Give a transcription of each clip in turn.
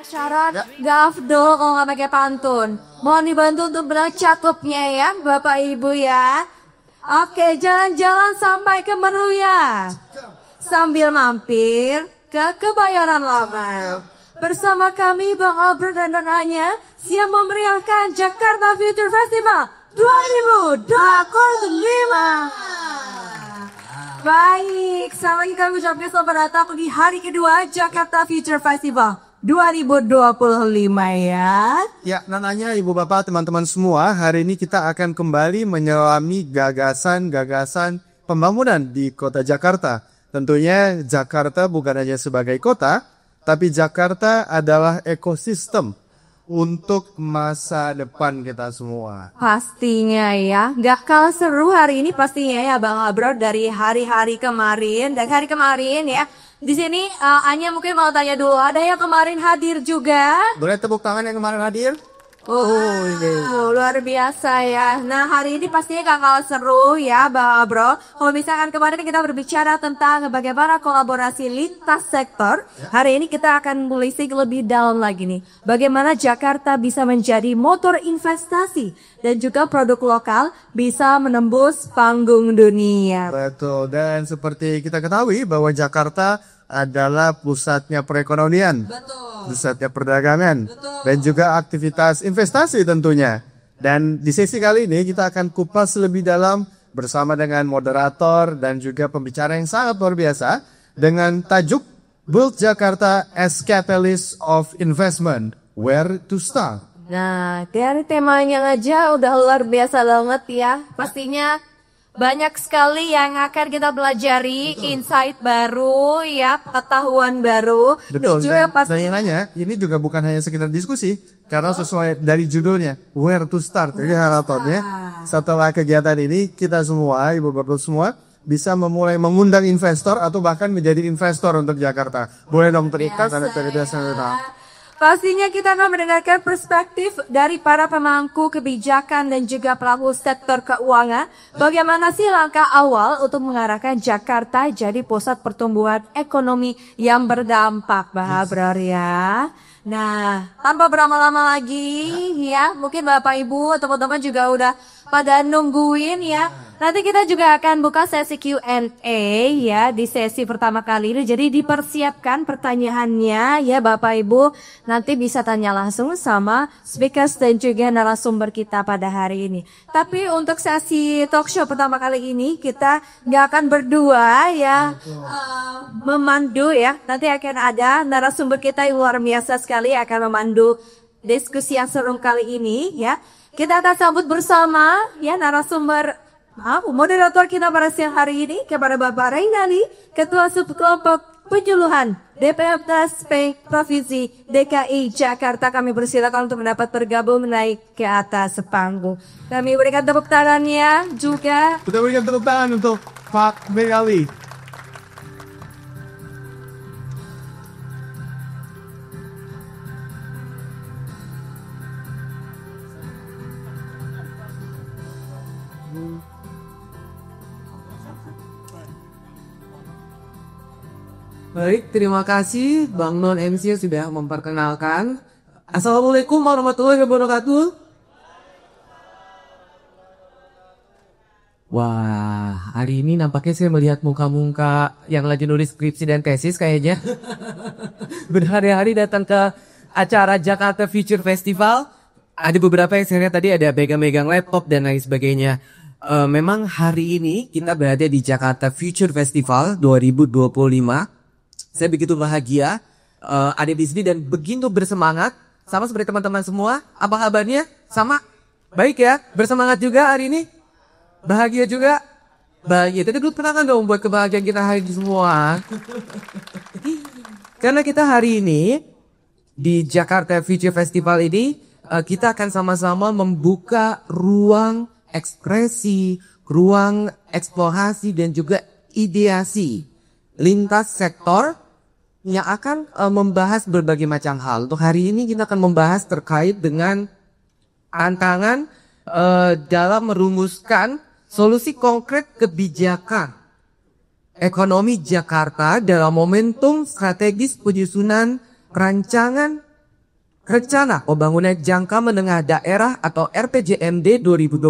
Syarat gak afdol kalau nggak pakai pantun. Mohon dibantu untuk benar cakepnya ya, Bapak Ibu ya. Oke, jalan-jalan sampai ke Meruya. Sambil mampir ke Kebayoran Lama. Bersama kami Bang Albert dan Donanya siap memeriahkan Jakarta Future Festival 2025. Baik, selamat lagi kami ucapkan selamat datang di hari kedua Jakarta Future Festival 2025 ya. Ya, Nananya, Ibu Bapak, teman-teman semua, hari ini kita akan kembali menyelami gagasan-gagasan pembangunan di kota Jakarta. Tentunya Jakarta bukan hanya sebagai kota, tapi Jakarta adalah ekosistem untuk masa depan kita semua. Pastinya ya, gak kalah seru hari ini pastinya ya Bang Abro dari hari-hari kemarin. Dan hari kemarin ya, di sini Anya mungkin mau tanya dulu, ada yang kemarin hadir juga? Boleh tepuk tangan yang kemarin hadir? Luar biasa ya. Nah hari ini pastinya gak kalah seru ya Bang Abro. Kalau misalkan kemarin kita berbicara tentang bagaimana kolaborasi lintas sektor, hari ini kita akan melisik lebih dalam lagi nih. Bagaimana Jakarta bisa menjadi motor investasi dan juga produk lokal bisa menembus panggung dunia. Betul, dan seperti kita ketahui bahwa Jakarta adalah pusatnya perekonomian. Betul. Pusatnya perdagangan dan juga aktivitas investasi tentunya. Dan di sesi kali ini kita akan kupas lebih dalam bersama dengan moderator dan juga pembicara yang sangat luar biasa dengan tajuk Build Jakarta as Catalyst of Investment, Where to Start. Nah, dari temanya aja udah luar biasa banget ya. Pastinya banyak sekali yang akan kita pelajari, insight baru ya, pengetahuan baru. Betul, juga dan yang nanya, ini juga bukan hanya sekedar diskusi, karena sesuai dari judulnya, Where to Start. Jadi harapannya setelah kegiatan ini, kita semua, Ibu Bapak semua, bisa memulai mengundang investor atau bahkan menjadi investor untuk Jakarta. Boleh dong terikat, Pastinya kita akan mendengarkan perspektif dari para pemangku kebijakan dan juga pelaku sektor keuangan. Bagaimana sih langkah awal untuk mengarahkan Jakarta jadi pusat pertumbuhan ekonomi yang berdampak, Mbak Abrar ya. Nah, tanpa berlama-lama lagi ya, mungkin Bapak Ibu, teman-teman juga udah pada nungguin ya. Nanti kita juga akan buka sesi Q&A ya di sesi pertama kali ini. Jadi dipersiapkan pertanyaannya ya Bapak Ibu. Nanti bisa tanya langsung sama speakers dan juga narasumber kita pada hari ini. Tapi untuk sesi talk show pertama kali ini kita nggak akan berdua ya memandu ya. Nanti akan ada narasumber kita yang luar biasa sekali akan memandu diskusi yang seru kali ini ya. Kita akan sambut bersama ya narasumber moderator kita pada siang hari ini kepada Bapak Rainali, Ketua Subkelompok Penyuluhan DPFTSP Provinsi DKI Jakarta. Kami persilakan untuk mendapat bergabung naik ke atas panggung. Kami berikan tepuk tangannya juga. Kita berikan tepuk tangan untuk Pak Rainali. Baik, terima kasih Bang Non MC sudah memperkenalkan. Assalamualaikum warahmatullahi wabarakatuh. Wah, hari ini nampaknya saya melihat muka-muka yang lagi nulis skripsi dan tesis kayaknya. Berhari-hari datang ke acara Jakarta Future Festival. Ada beberapa yang saya lihat tadi ada megang-megang laptop dan lain sebagainya. Memang hari ini kita berada di Jakarta Future Festival 2025. Saya begitu bahagia ada di sini dan begitu bersemangat sama seperti teman-teman semua. Apa kabarnya? Sama? Baik ya? Bersemangat juga hari ini? Bahagia juga? Bahagia. Tapi dulu tenang dong buat kebahagiaan kita hari ini semua. Karena kita hari ini di Jakarta Future Festival ini kita akan sama-sama membuka ruang ekspresi, ruang eksplorasi dan juga ideasi lintas sektor yang akan membahas berbagai macam hal. Untuk hari ini kita akan membahas terkait dengan tantangan dalam merumuskan solusi konkret kebijakan ekonomi Jakarta dalam momentum strategis penyusunan Rancangan Rencana Pembangunan Jangka Menengah Daerah atau RPJMD 2025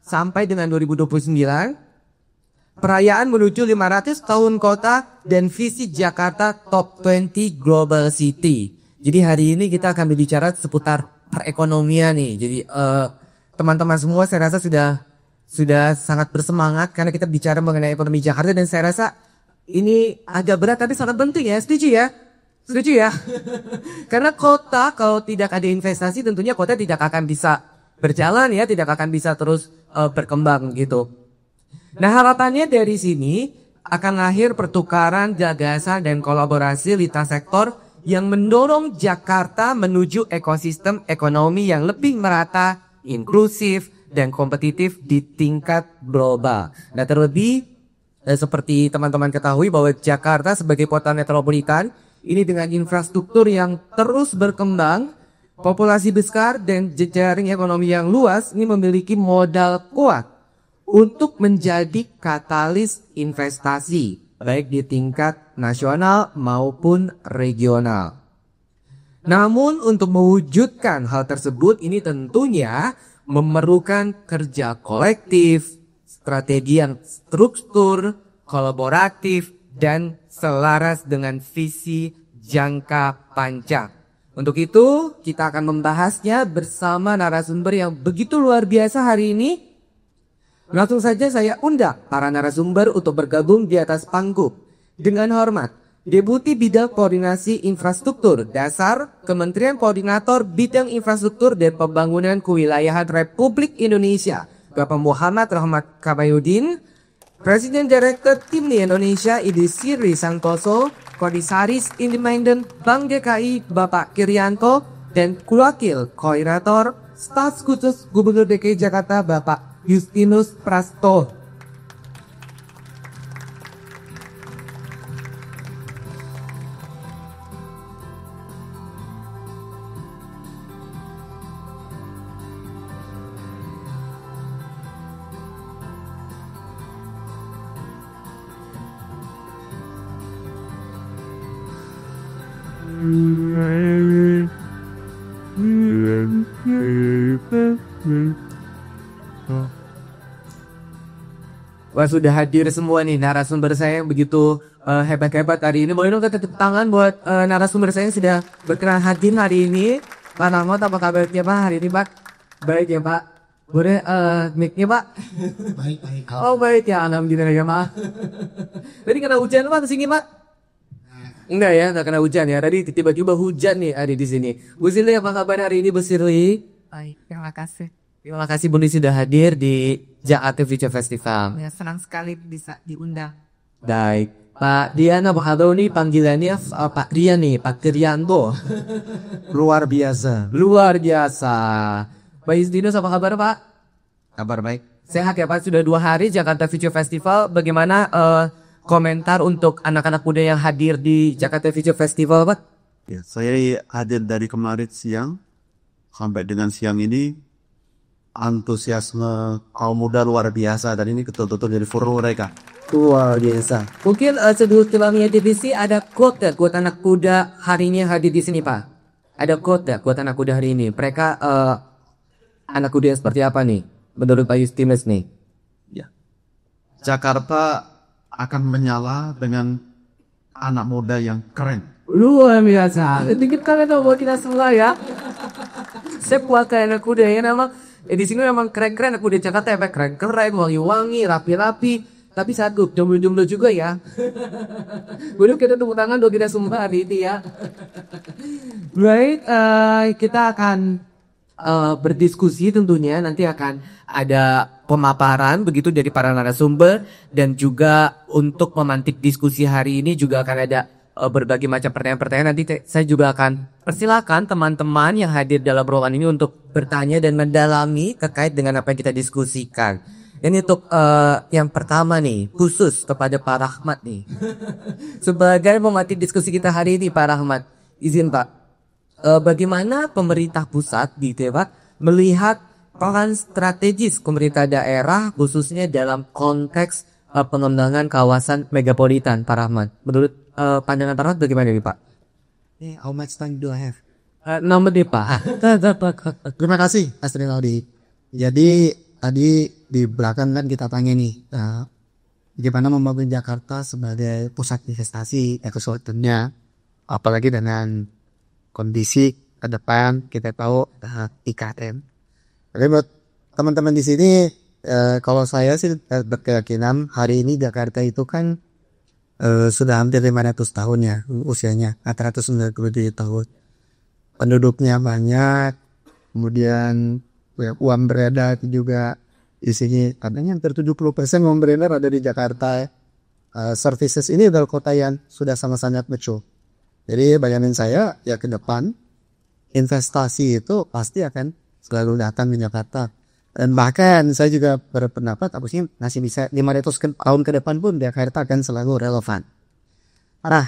sampai dengan 2029, perayaan menuju 500 tahun kota dan visi Jakarta Top 20 Global City. Jadi hari ini kita akan berbicara seputar perekonomian nih. Jadi teman-teman semua saya rasa sudah sangat bersemangat karena kita bicara mengenai ekonomi Jakarta, dan saya rasa ini agak berat tapi sangat penting ya. Setuju ya? Setuju ya? Karena kota kalau tidak ada investasi tentunya kota tidak akan bisa berjalan ya, tidak akan bisa terus berkembang gitu. Nah, harapannya dari sini akan lahir pertukaran gagasan dan kolaborasi lintas sektor yang mendorong Jakarta menuju ekosistem ekonomi yang lebih merata, inklusif, dan kompetitif di tingkat global. Nah, terlebih seperti teman-teman ketahui bahwa Jakarta sebagai kota metropolitan ini dengan infrastruktur yang terus berkembang, populasi besar, dan jejaring ekonomi yang luas, ini memiliki modal kuat untuk menjadi katalis investasi baik di tingkat nasional maupun regional. Namun untuk mewujudkan hal tersebut ini tentunya memerlukan kerja kolektif, strategi yang struktur, kolaboratif, dan selaras dengan visi jangka panjang. Untuk itu, kita akan membahasnya bersama narasumber yang begitu luar biasa hari ini. Langsung saja saya undang para narasumber untuk bergabung di atas panggung. Dengan hormat, Deputi Bidang Koordinasi Infrastruktur Dasar, Kementerian Koordinator Bidang Infrastruktur dan Pembangunan Kewilayahan Republik Indonesia, Bapak Muhammad Rahmat Kabayudin, Presiden Direktur Timni Indonesia Idrisiri Santoso, Komisaris Independen Bank DKI Bapak Kiryanto, dan Wakil Koordinator Staf Khusus Gubernur DKI Jakarta Bapak Justinus Prasto. Wah, sudah hadir semua nih narasumber saya yang begitu hebat-hebat hari ini. Boleh dong tepuk tangan buat narasumber saya yang sudah berkenan hadir hari ini. Pak Rahmat, apa kabarnya Pak hari ini Pak? Baik ya Pak. Boleh mic-nya Pak? Baik. Oh baik ya, alhamdulillah ya Pak. Tadi kena hujan Pak kesini Pak? Enggak ya, enggak kena hujan ya. Tadi tiba-tiba hujan nih ada di sini. Bu Sirli, apa kabar hari ini Bu Sirli? Baik, terima kasih. Terima kasih Bu Nisi sudah hadir di Jakarta Future Festival. Ya, senang sekali bisa diundang. Baik, Pak Dian, apa kabar nih panggilannya Pak Dian nih, Pak Kiryanto. Luar biasa. Luar biasa. Pak Justinus, apa kabar Pak? Kabar baik. Sehat ya Pak, sudah 2 hari Jakarta Future Festival. Bagaimana komentar untuk anak-anak muda yang hadir di Jakarta Future Festival Pak? Ya, saya hadir dari kemarin siang sampai dengan siang ini. Antusiasme kaum muda luar biasa dan ini betul-betul jadi forum mereka. Luar biasa. Mungkin sebelum filmnya divisi ada quote anak muda hari ini yang hadir di sini Pak. Ada quote anak muda hari ini. Mereka anak muda yang seperti apa nih menurut Pak Justinus nih? Ya. Jakarta akan menyala dengan anak muda yang keren. Luar biasa. Sedikit kalian tahu kita semua ya. Saya puakan anak muda ya memang. Di sini memang keren-keren anak muda Jakarta ya, keren-keren, wangi-wangi, rapi-rapi. Tapi satu, jomblo-jomblo juga ya. Boleh kita tepuk tangan dong kita semua hari ini ya. Baik, kita akan berdiskusi tentunya. Nanti akan ada pemaparan begitu dari para narasumber. Dan juga untuk memantik diskusi hari ini juga akan ada berbagai macam pertanyaan-pertanyaan. Nanti saya juga akan persilakan teman-teman yang hadir dalam ruangan ini untuk bertanya dan mendalami terkait dengan apa yang kita diskusikan. Dan untuk yang pertama nih, khusus kepada Pak Rahmat nih. Sebagai pemantik diskusi kita hari ini Pak Rahmat, izin Pak, bagaimana pemerintah pusat gitu ya Pak melihat peran strategis pemerintah daerah khususnya dalam konteks pengembangan kawasan megapolitan Pak Rahmat. Menurut pandangan Pak Rahmat bagaimana nih Pak? How much time do I have? 6 menit Pak. Terima kasih Mas Rinaldi. Jadi tadi di belakang kan kita tanya nih, bagaimana membangun Jakarta sebagai pusat investasi ekosistemnya, apalagi dengan kondisi ke depan kita tahu IKN. Jadi buat teman-teman di sini, kalau saya sih berkeyakinan hari ini Jakarta itu kan sudah hampir 500 tahun ya usianya, 497 tahun. Penduduknya banyak, kemudian uang beredar juga di sini katanya hampir 70% uang beredar ada di Jakarta. Services ini adalah kota yang sudah sangat-sangat mature. Jadi bayangin saya ya ke depan investasi itu pasti akan selalu datang di Jakarta. Dan bahkan saya juga berpendapat sih masih bisa 500 tahun ke depan pun Jakarta akan selalu relevan. Nah,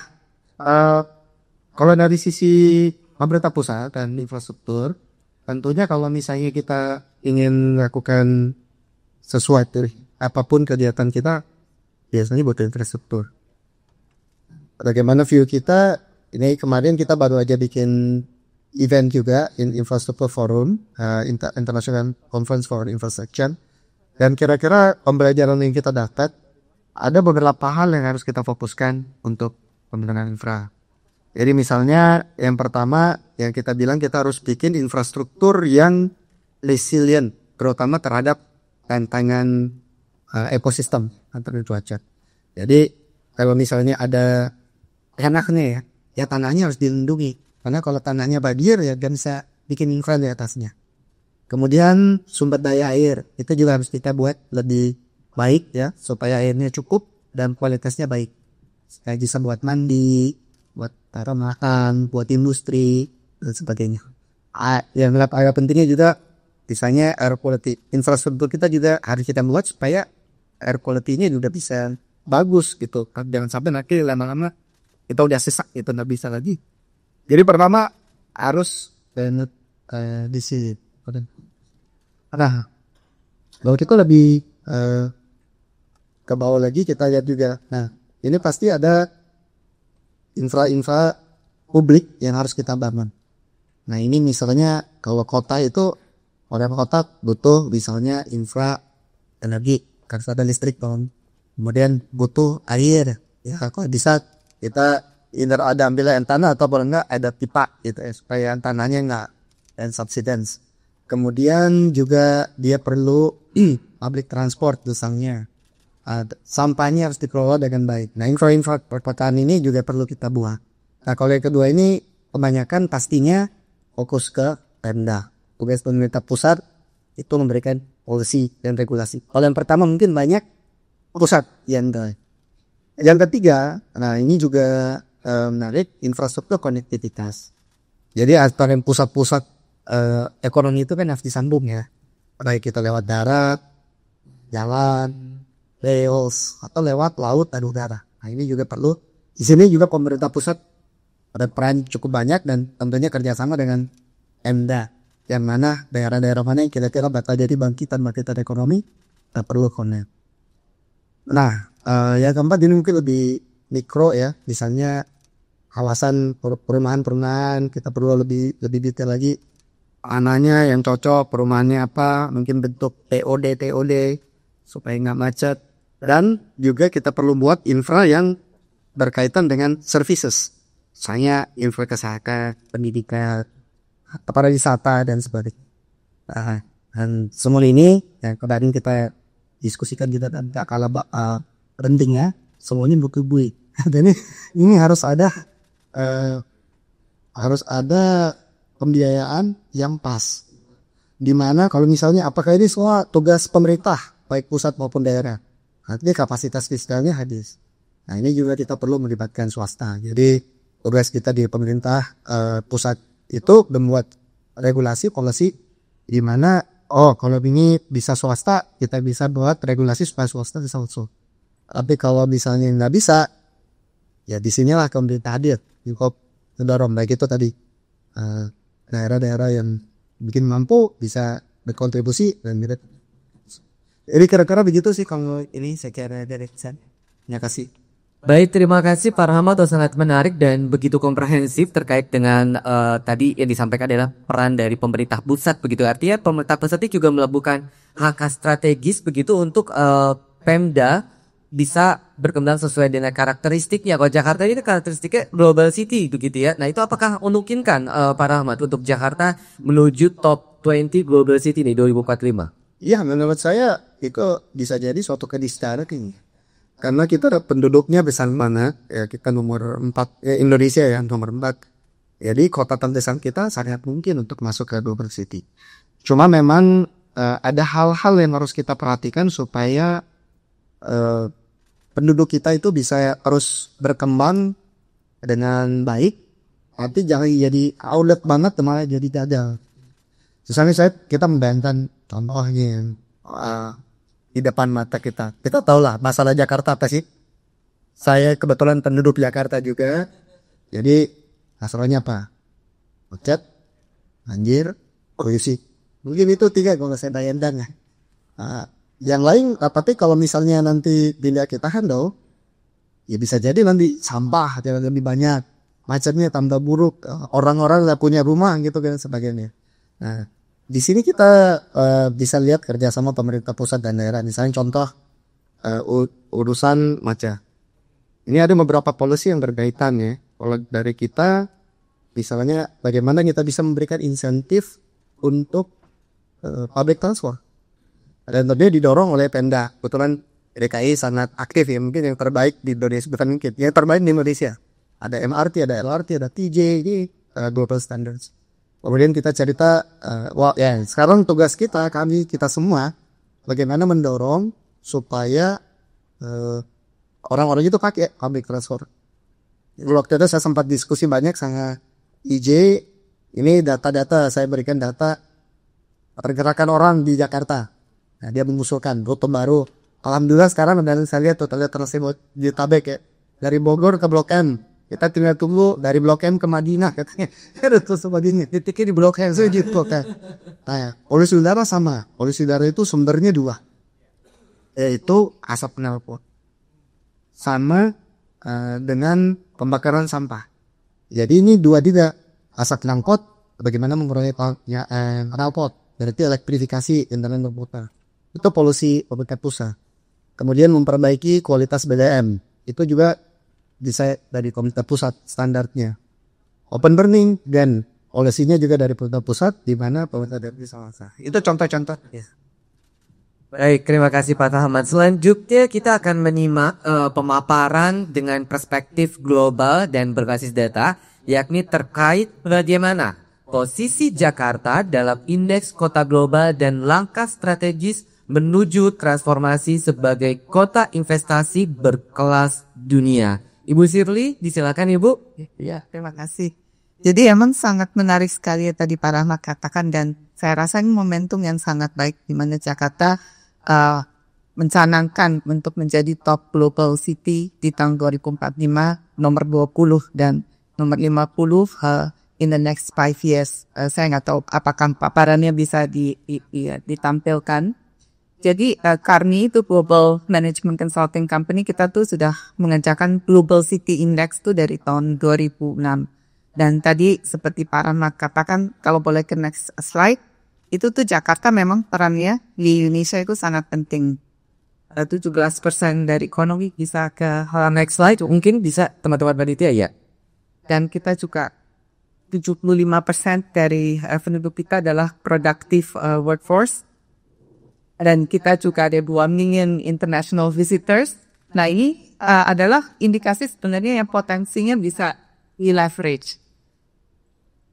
kalau dari sisi pemerintah pusat dan infrastruktur, tentunya kalau misalnya kita ingin melakukan sesuatu, apapun kegiatan kita, biasanya butuh infrastruktur. Bagaimana view kita, ini kemarin kita baru aja bikin event juga, Infrastructure Forum, International Conference for Infrastructure. Dan kira-kira pembelajaran yang kita dapat, ada beberapa hal yang harus kita fokuskan untuk pembangunan infra. Jadi misalnya yang pertama yang kita bilang kita harus bikin infrastruktur yang resilient, terutama terhadap tantangan ekosistem antara cuaca. Jadi kalau misalnya ada tanahnya ya tanahnya harus dilindungi. Karena kalau tanahnya banjir ya kan bisa bikin infra di atasnya. Kemudian sumber daya air itu juga harus kita buat lebih baik ya supaya airnya cukup dan kualitasnya baik. Kayak bisa buat mandi, buat taruh makan, buat industri dan sebagainya. Yang agak pentingnya juga misalnya air quality. Infrastruktur kita juga harus kita buat supaya air quality-nya juga bisa bagus gitu. Jangan sampai nanti lama-lama kita udah sesak itu nggak bisa lagi. Jadi pertama harus di sini. Nah, kalau kita lebih ke bawah lagi kita lihat juga. Nah, ini pasti ada infra publik yang harus kita bangun. Nah ini misalnya kalau kota itu orang kota butuh misalnya infra energi, harus ada listrik dong. Kemudian butuh air. Ya kalau bisa kita either ada ambilan tanah atau enggak ada pipa gitu ya, supaya tanahnya enggak dan subsidence. Kemudian juga dia perlu public transport misalnya. Sampahnya harus dikelola dengan baik. Nah infra perkotaan ini juga perlu kita buat. Nah kalau yang kedua ini kebanyakan pastinya fokus ke Pemda. Tugas pemerintah pusat itu memberikan polisi dan regulasi. Kalau yang pertama mungkin banyak pusat yang ketiga, nah ini juga menarik, infrastruktur konektivitas. Jadi antara pusat-pusat ekonomi itu kan harus disambung ya. Baik kita lewat darat, jalan, rails atau lewat laut dan udara. Nah ini juga perlu. Di sini juga pemerintah pusat ada peran cukup banyak dan tentunya kerjasama dengan Pemda. Yang mana daerah-daerah mana yang kira-kira bakal jadi bangkitan ekonomi, kita perlu connect. Nah, yang keempat ini mungkin lebih mikro ya. Misalnya kawasan perumahan kita perlu lebih detail lagi. Ananya yang cocok, perumahannya apa, mungkin bentuk TOD supaya nggak macet. Dan juga kita perlu buat infra yang berkaitan dengan services. Misalnya infra kesehatan, pendidikan, pariwisata dan sebagainya. Dan semua ini yang kemarin kita diskusikan kita dan gak kalah penting ya. Semuanya butuh duit. Dan ini harus ada pembiayaan yang pas. Dimana kalau misalnya apakah ini semua tugas pemerintah baik pusat maupun daerah. Nanti kapasitas fiskalnya habis. Nah ini juga kita perlu melibatkan swasta. Jadi tugas kita di pemerintah pusat itu membuat regulasi polisi di mana kalau ini bisa swasta kita bisa buat regulasi supaya swasta bisa usul. Tapi kalau misalnya nggak bisa, ya disinilah pemerintah hadir. Cukup mendorong baik itu tadi daerah-daerah yang bikin mampu bisa berkontribusi dan mirip. Jadi kira-kira begitu sih kalau ini saya kira dari saya. Terima kasih. Baik, terima kasih Pak Rahmat, sangat menarik dan begitu komprehensif terkait dengan tadi yang disampaikan adalah peran dari pemerintah pusat begitu. Artinya pemerintah pusat itu juga melakukan langkah strategis begitu untuk Pemda bisa berkembang sesuai dengan karakteristiknya. Kalau Jakarta ini karakteristiknya global city begitu ya. Nah, itu apakah memungkinkan Pak Rahmat untuk Jakarta menuju top 20 global city nih 2045? Ya, menurut saya itu bisa jadi suatu keniscayaan ini. Karena kita penduduknya besar mana, ya kita nomor 4, Indonesia ya nomor 4. Jadi kota terbesar kita sangat mungkin untuk masuk ke global city. Cuma memang ada hal-hal yang harus kita perhatikan supaya penduduk kita itu bisa terus berkembang dengan baik. Nanti jangan jadi outlet banget malah jadi dada. Misalnya kita membayangkan contohnya di depan mata kita. Kita tahu lah masalah Jakarta apa sih. Saya kebetulan penduduk Jakarta juga. Jadi masalahnya apa? Macet, banjir, polusi. Mungkin itu 3 kalau saya bayangkan ya. Yang lain, tapi kalau misalnya nanti dilihat kita handle, ya bisa jadi nanti sampah yang lebih banyak. Macetnya tambah buruk. Orang-orang nggak punya rumah gitu kan sebagainya. Nah, di sini kita bisa lihat kerjasama pemerintah pusat dan daerah. Misalnya contoh urusan macet. Ini ada beberapa policy yang berkaitan ya. Kalau dari kita, misalnya bagaimana kita bisa memberikan insentif untuk public transport. Dan tentunya didorong oleh Pemda. Kebetulan DKI sangat aktif ya. Mungkin yang terbaik di Indonesia, bukan mungkin. Yang terbaik di Indonesia. Ada MRT, ada LRT, ada TJ, ini global standards. Kemudian kita cerita, sekarang tugas kita semua, bagaimana mendorong supaya orang-orang itu pakai public transport. Waktu itu saya sempat diskusi banyak sama IJ, ini data-data, saya berikan data pergerakan orang di Jakarta. Nah, dia mengusulkan rute baru. Alhamdulillah sekarang saya lihat totalnya Jabodetabek ya. Dari Bogor ke Blok M. Kita tinggal tunggu dari Blok M ke Madinah katanya. Terus ke Madinah. Titiknya di Blok M. Saya gitu kan. Nah, polusi udara sama. Polusi udara itu sumbernya 2. Yaitu asap knalpot. Sama dengan pembakaran sampah. Jadi ini 2 juga. Asap knalpot, bagaimana mengurangi knalpot. Berarti elektrifikasi internet komputer. Itu polusi pemerintah pusat. Kemudian memperbaiki kualitas BBM. Itu juga bisa dari pemerintah pusat standarnya. Open burning dan polisinya juga dari pemerintah pusat, di mana pemerintah daerah bisa masa. Itu contoh-contoh. Ya. Baik, terima kasih Pak Rahmat. Selanjutnya kita akan menyimak pemaparan dengan perspektif global dan berbasis data, yakni terkait bagaimana posisi Jakarta dalam indeks kota global dan langkah strategis menuju transformasi sebagai kota investasi berkelas dunia. Ibu Shirley, disilakan Ibu. Ya, terima kasih. Jadi emang sangat menarik sekali ya tadi Pak Rahmat katakan, dan saya rasa ini momentum yang sangat baik di mana Jakarta mencanangkan untuk menjadi top global city di tahun 2045, nomor 20 dan nomor 50 in the next 5 years. Saya nggak tahu apakah paparannya bisa ditampilkan. Jadi Karni itu Global Management Consulting Company, kita tuh sudah mengerjakan Global City Index tuh dari tahun 2006. Dan tadi seperti Pak Rahmat katakan, kalau boleh ke next slide, itu tuh Jakarta memang perannya di Indonesia itu sangat penting. 17% dari ekonomi bisa ke Next slide, mungkin bisa teman-teman panitia ya. Dan kita juga 75% dari penduduk kita adalah productive workforce. Dan kita juga ada 2 million international visitors. Nah, ini adalah indikasi sebenarnya yang potensinya bisa di-leverage.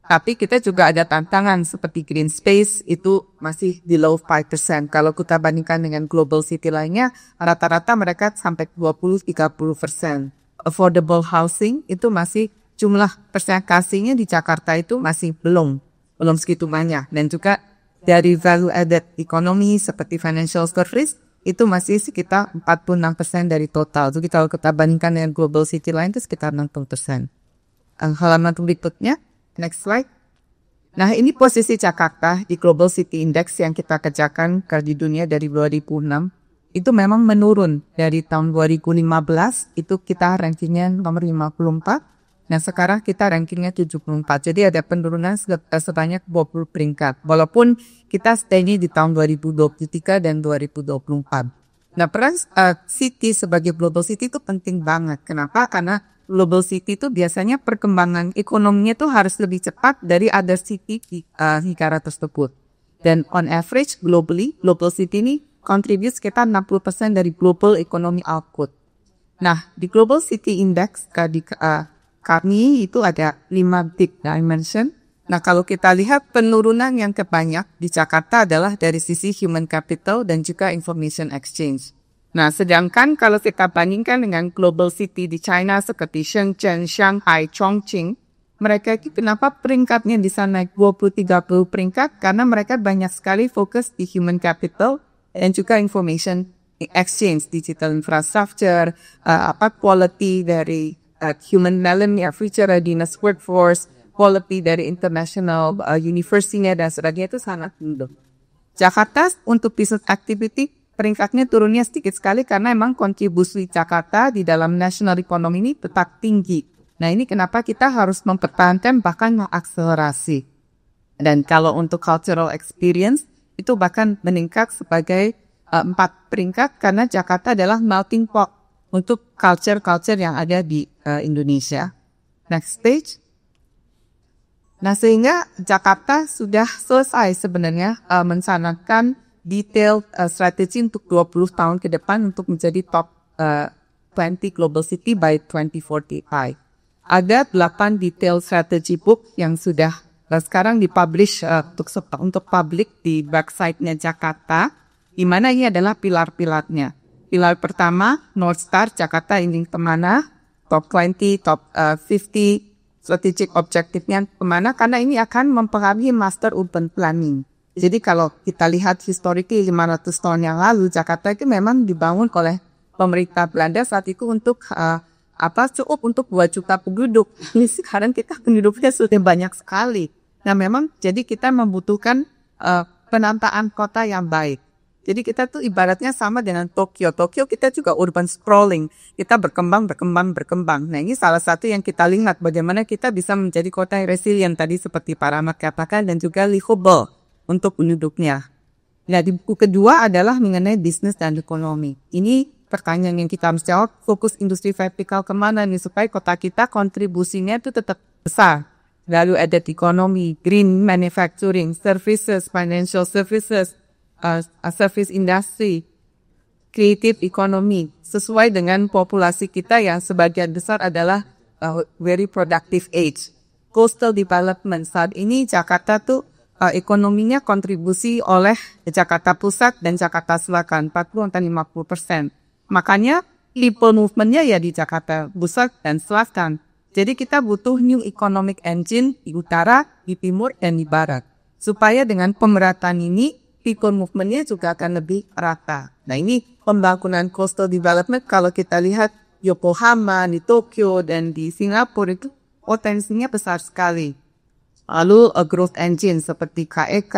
Tapi kita juga ada tantangan seperti green space, itu masih di low 5%. Kalau kita bandingkan dengan global city lainnya, rata-rata mereka sampai 20-30%. Affordable housing itu masih jumlah persentasenya di Jakarta itu masih belum segitu banyak. Dan juga dari value added economy seperti financial service itu masih sekitar 46% dari total. Jadi kalau kita bandingkan dengan global city lain itu sekitar 60%. Halaman berikutnya, next slide. Nah, ini posisi Jakarta di Global City Index yang kita kerjakan di dunia dari 2006. itu memang menurun dari tahun 2015, itu kita rankingnya nomor 54. Nah sekarang kita rankingnya 74, jadi ada penurunan sebanyak 20 peringkat. Walaupun kita stay-nya di tahun 2023 dan 2024. Nah peran city sebagai global city itu penting banget. Kenapa? Karena global city itu biasanya perkembangan ekonominya itu harus lebih cepat dari other city di negara tersebut. Dan on average globally, global city ini contribute sekitar 60% dari global economy output. Nah di Global City Index kami itu ada 5 big dimension. Nah, kalau kita lihat penurunan yang terbanyak di Jakarta adalah dari sisi human capital dan juga information exchange. Nah, sedangkan kalau kita bandingkan dengan global city di China seperti Shenzhen, Shanghai, Chongqing, mereka itu kenapa peringkatnya bisa naik 20-30 peringkat? Karena mereka banyak sekali fokus di human capital dan juga information exchange, digital infrastructure, quality dari human talent, future readiness workforce, quality dari international university-nya dan sebagainya itu sangat rendah. Jakarta untuk business activity peringkatnya turunnya sedikit sekali karena memang kontribusi Jakarta di dalam national economy ini tetap tinggi. Nah ini kenapa kita harus mempertahankan bahkan mengakselerasi. Dan kalau untuk cultural experience itu bahkan meningkat sebagai 4 peringkat karena Jakarta adalah melting pot untuk culture-culture yang ada di Indonesia. Next stage. Nah, sehingga Jakarta sudah selesai sebenarnya mencanangkan detailed strategi untuk 20 tahun ke depan untuk menjadi top 20 global city by 2045. Ada 8 detailed strategy book yang sudah sekarang dipublish untuk publik di website-nya Jakarta, di mana ini adalah pilar-pilarnya. Pilar pertama, North Star, Jakarta ingin kemana, top 20, top 50, strategic objective-nya kemana, karena ini akan mempengaruhi master urban planning. Jadi kalau kita lihat historically 500 tahun yang lalu, Jakarta itu memang dibangun oleh pemerintah Belanda saat itu untuk cukup untuk 2 juta penduduk. Ini sekarang kita penduduknya sudah banyak sekali. Nah memang jadi kita membutuhkan penataan kota yang baik. Jadi kita tuh ibaratnya sama dengan Tokyo. Tokyo kita juga urban sprawling. Kita berkembang. Nah ini salah satu yang kita lihat bagaimana kita bisa menjadi kota yang resilient tadi seperti Pak Rahmat katakan dan juga livable untuk penduduknya. Nah di buku kedua adalah mengenai bisnis dan ekonomi. Ini pertanyaan yang kita harus jawab, fokus industri vertikal kemana nih supaya kota kita kontribusinya itu tetap besar. Value added economy, green manufacturing, services, financial services, service industry, creative economy, sesuai dengan populasi kita yang sebagian besar adalah very productive age. Coastal development, saat ini Jakarta tuh ekonominya kontribusi oleh Jakarta Pusat dan Jakarta Selatan 40-50%. Makanya people movement-nya ya di Jakarta Pusat dan Selatan. Jadi kita butuh new economic engine di utara, di timur, dan di barat. Supaya dengan pemerataan ini people movement-nya juga akan lebih rata. Nah ini pembangunan coastal development kalau kita lihat Yokohama, di Tokyo, dan di Singapura itu potensinya besar sekali. Lalu growth engine seperti KEK,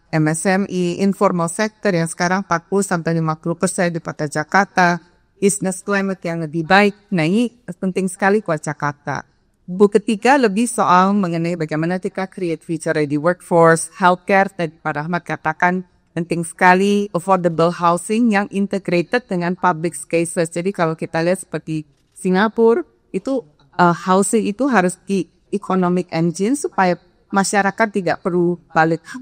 MSME, informal sector yang sekarang 40-50% di kota Jakarta, business climate yang lebih baik. Nah ini penting sekali buat Jakarta. Buku ketiga lebih soal mengenai bagaimana kita create future ready workforce, healthcare, tadi Pak Rahmat katakan penting sekali, affordable housing yang integrated dengan public spaces. Jadi kalau kita lihat seperti Singapura, itu housing itu harus di economic engine supaya masyarakat tidak perlu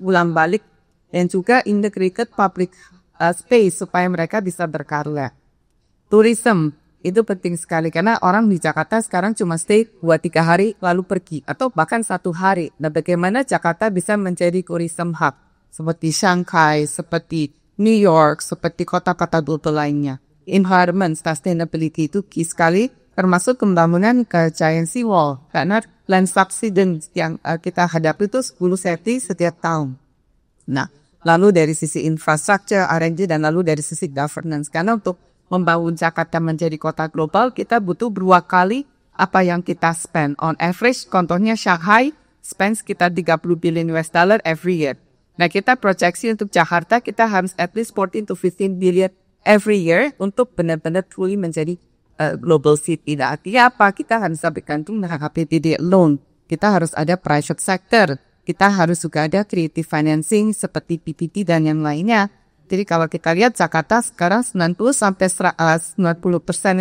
ulang balik dan juga integrated public space supaya mereka bisa berkarya. Tourism itu penting sekali karena orang di Jakarta sekarang cuma stay 2-3 hari lalu pergi atau bahkan 1 hari. Nah bagaimana Jakarta bisa menjadi tourism hub seperti Shanghai, seperti New York, seperti kota-kota global lainnya. Environment, sustainability itu key sekali termasuk pembangunan ke Giant Sea Wall karena land subsidence yang kita hadapi itu 10 cm setiap tahun. Nah lalu dari sisi infrastructure, R&D dan lalu dari sisi governance karena untuk membangun Jakarta menjadi kota global, kita butuh 2 kali apa yang kita spend. On average, contohnya Shanghai spend sekitar $30 billion every year. Nah, kita proyeksi untuk Jakarta, kita harus at least 14 to 15 billion every year untuk benar-benar truly menjadi global city. Nah, artinya apa? Kita harus bergantung dengan APBD loan. Kita harus ada private sector. Kita harus juga ada creative financing seperti PPP dan yang lainnya. Jadi kalau kita lihat Jakarta sekarang 90%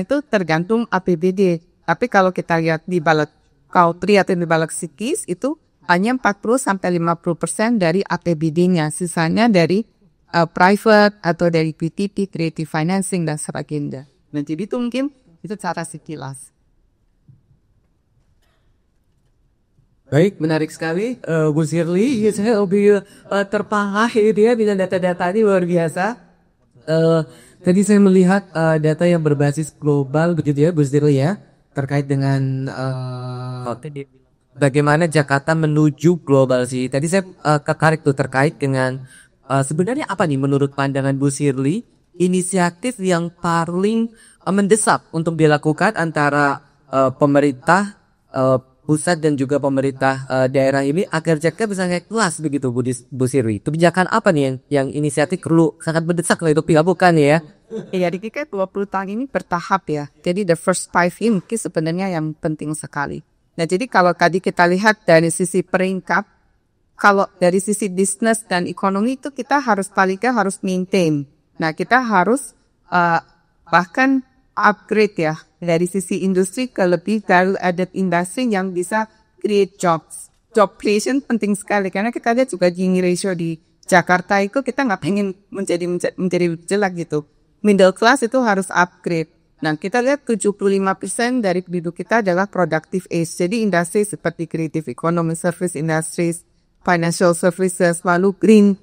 itu tergantung APBD. Tapi kalau kita lihat di ballot country atau di ballot cities itu hanya 40-50% dari APBD-nya. Sisanya dari private atau dari PPP, creative financing dan sebagainya. Nah, jadi itu mungkin itu cara sekilas. Baik, menarik sekali, Bu Shirley. Saya lebih terpangah ya dengan data-data ini luar biasa. Tadi saya melihat data yang berbasis global begitu ya, Bu Shirley ya, terkait dengan bagaimana Jakarta menuju global sih. Tadi saya tertarik tuh terkait dengan sebenarnya apa nih menurut pandangan Bu Shirley inisiatif yang paling mendesak untuk dilakukan antara pemerintah pusat dan juga pemerintah daerah ini agar Jakarta bisa naik kelas begitu Bu Shirley. Kebijakan apa nih yang inisiatif perlu sangat mendesak lah itu dilakukan ya? Ya, di kita 20 tahun ini bertahap ya. Jadi the first 5 ini mungkin sebenarnya yang penting sekali. Nah, jadi kalau tadi kita lihat dari sisi peringkat, kalau dari sisi bisnis dan ekonomi itu kita harus maintain. Nah, kita harus bahkan upgrade ya dari sisi industri ke lebih value added industry yang bisa create jobs. Job creation penting sekali karena kita lihat juga Gini ratio di Jakarta itu kita nggak pengen menjadi jelek gitu. Middle class itu harus upgrade. Nah, kita lihat 75% dari penduduk kita adalah productive age. Jadi industri seperti creative economy, service industries, financial services, lalu green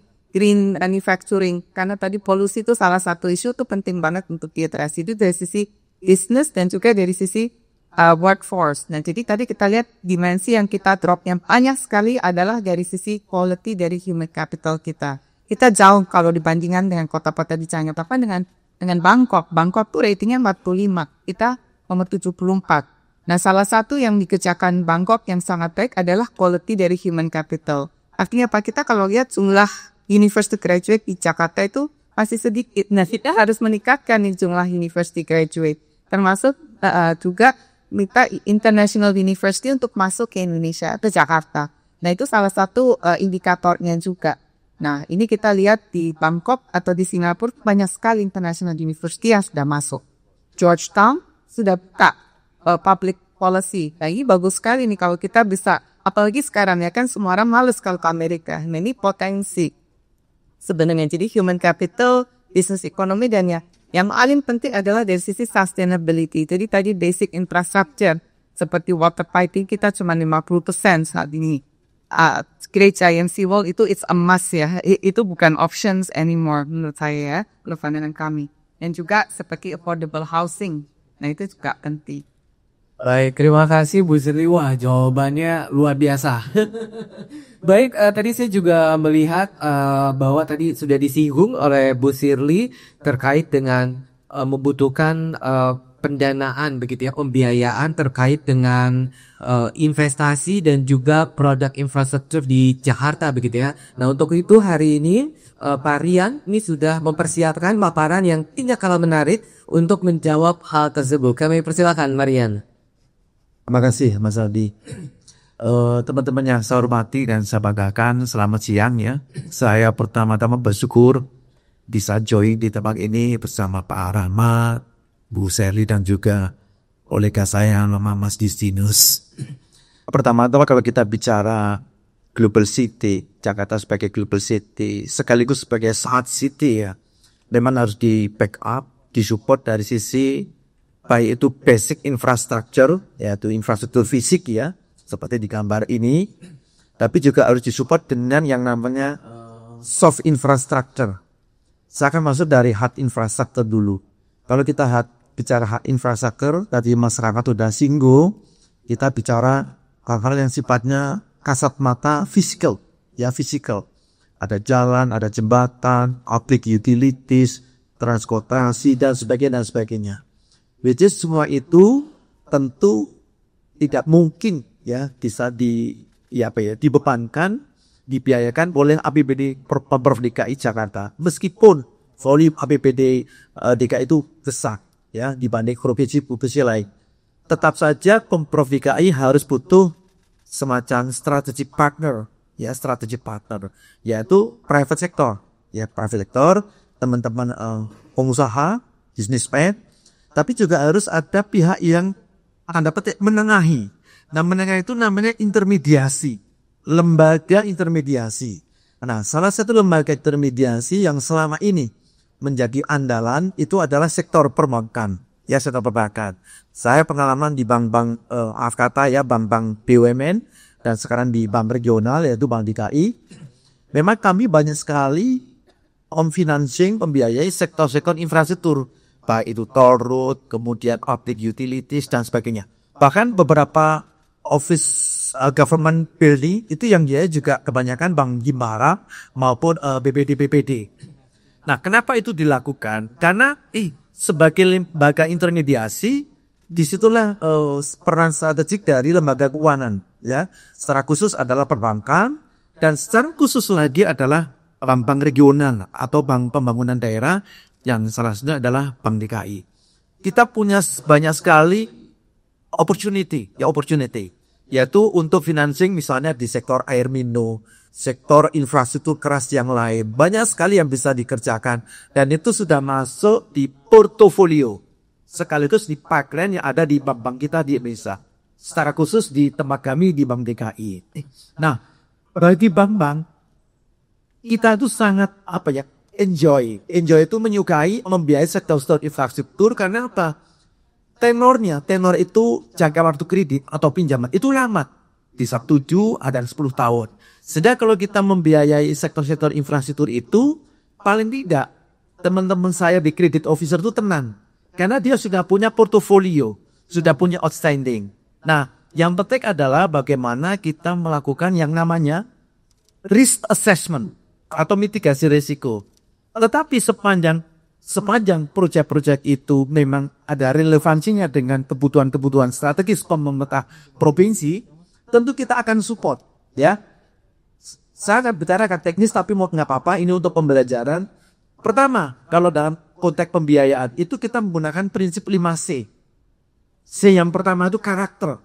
manufacturing. Karena tadi polusi itu salah satu isu itu penting banget untuk diaterasi. Itu dari sisi business dan juga dari sisi workforce. Nah, jadi tadi kita lihat dimensi yang kita drop yang banyak sekali adalah dari sisi quality dari human capital kita. Kita jauh kalau dibandingkan dengan kota-kota di China. Apa dengan Bangkok. Bangkok tuh ratingnya 45. Kita nomor 74. Nah, salah satu yang dikerjakan Bangkok yang sangat baik adalah quality dari human capital. Artinya apa? Kita kalau lihat jumlah university graduate di Jakarta itu masih sedikit. Nah, kita harus meningkatkan jumlah university graduate. Termasuk juga minta international university untuk masuk ke Indonesia, ke Jakarta. Nah, itu salah satu indikatornya juga. Nah, ini kita lihat di Bangkok atau di Singapura banyak sekali international university yang sudah masuk. Georgetown sudah buka public policy. Nah, ini bagus sekali nih kalau kita bisa, apalagi sekarang ya kan semua orang males kalau ke Amerika. Nah, ini potensi sebenarnya. Jadi human capital, business economy dan yang paling penting adalah dari sisi sustainability. Jadi tadi basic infrastructure seperti water piping kita cuma 50% saat ini. Great Giant Seawall itu it's a must ya. Itu bukan options anymore menurut saya ya, menurut pandangan kami. Dan juga seperti affordable housing. Nah, itu juga penting. Baik, terima kasih Bu Shirley. Wah, jawabannya luar biasa. Baik, tadi saya juga melihat bahwa tadi sudah disinggung oleh Bu Shirley terkait dengan membutuhkan pendanaan begitu ya, pembiayaan terkait dengan investasi dan juga produk infrastruktur di Jakarta begitu ya. Nah, untuk itu hari ini Pak Rian ini sudah mempersiapkan paparan yang tidak kalah menarik untuk menjawab hal tersebut. Kami persilakan Marian. Terima kasih Mas Aldi. Teman-teman yang saya hormati dan saya banggakan, selamat siang ya. Saya pertama-tama bersyukur bisa join di tempat ini bersama Pak Rahmat, Bu Shirley dan juga kolega saya yang nama Mas Justinus. Pertama-tama kalau kita bicara global city, Jakarta sebagai global city sekaligus sebagai smart city ya, memang harus di backup, disupport dari sisi baik itu basic infrastructure, yaitu infrastruktur fisik ya, seperti di gambar ini, tapi juga harus disupport dengan yang namanya soft infrastructure. Saya akan masuk dari hard infrastructure dulu. Kalau kita bicara hard infrastructure, tadi masyarakat sudah singgung, kita bicara hal-hal yang sifatnya kasat mata physical, ya physical. Ada jalan, ada jembatan, public utilities, transportasi dan sebagainya. Which is semua itu tentu tidak mungkin ya bisa dibebankan, dibiayakan oleh APBD Pemprov DKI Jakarta. Meskipun volume APBD DKI itu besar ya dibanding provinsi-provinsi lain. Tetap saja Pemprov DKI harus butuh semacam strategic partner, yaitu private sector. Ya, private sector, teman-teman pengusaha, businessman, tapi juga harus ada pihak yang tanda petik menengahi. Nah, menengahi itu namanya intermediasi, lembaga intermediasi. Nah, salah satu lembaga intermediasi yang selama ini menjadi andalan itu adalah sektor perbankan. Ya, sektor perbankan. Saya pengalaman di bank-bank Afkata ya, bank-bank BUMN dan sekarang di bank regional yaitu Bank DKI. Memang kami banyak sekali financing pembiayai sektor-sektor infrastruktur, baik itu toll road, kemudian public utilities dan sebagainya. Bahkan beberapa office government building itu yang dia juga kebanyakan Bank Himbara maupun BPD. Nah, kenapa itu dilakukan? Karena sebagai lembaga intermediasi, disitulah peran strategik dari lembaga keuangan. Ya, secara khusus adalah perbankan dan secara khusus lagi adalah bank regional atau bank pembangunan daerah yang salah satunya adalah Bank DKI. Kita punya banyak sekali opportunity, yaitu untuk financing misalnya di sektor air minum, sektor infrastruktur keras yang lain. Banyak sekali yang bisa dikerjakan dan itu sudah masuk di portofolio sekaligus di pipeline yang ada di bank-bank kita di Indonesia. Secara khusus di tempat kami di Bank DKI. Nah, bagi bank-bank kita itu sangat enjoy itu menyukai membiayai sektor infrastruktur karena apa? Tenor itu jangka waktu kredit atau pinjaman itu lama, bisa 7 ada 10 tahun. Sedang kalau kita membiayai sektor-sektor infrastruktur itu paling tidak teman-teman saya di credit officer itu tenang karena dia sudah punya portofolio, sudah punya outstanding. Nah, yang penting adalah bagaimana kita melakukan yang namanya risk assessment atau mitigasi risiko. Tetapi sepanjang proyek-proyek itu memang ada relevansinya dengan kebutuhan-kebutuhan strategis pemerintah provinsi, tentu kita akan support, ya. Saya akan bicara teknis tapi mau nggak apa-apa, ini untuk pembelajaran. Pertama, kalau dalam konteks pembiayaan itu kita menggunakan prinsip 5C. C yang pertama itu karakter.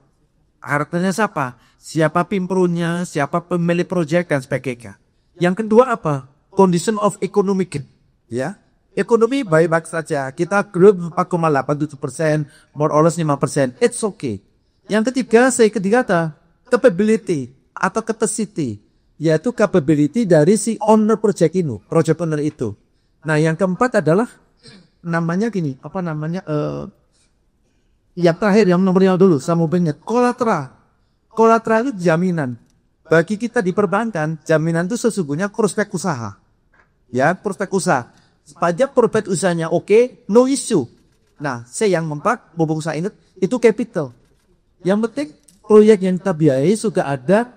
Karakternya siapa? Siapa pimprunnya, siapa pemilik proyek dan sebagainya. Yang kedua apa? Condition of economic, ya. Ekonomi baik-baik saja. Kita grow 4,87%, more or less 5%. It's okay. Yang ketiga, capability atau capacity, yaitu capability dari si owner project owner itu. Nah, yang keempat adalah namanya gini, yang terakhir, yang nomornya dulu, saya mau ingat, kolateral. Kolateral itu jaminan. Bagi kita di perbankan, jaminan itu sesungguhnya prospek usaha. Ya, prospek usaha. Pajak prospek usahanya oke, no issue. Nah, saya yang mempak, mumpung saya ingat, itu capital. Yang penting, proyek yang kita biayai sudah ada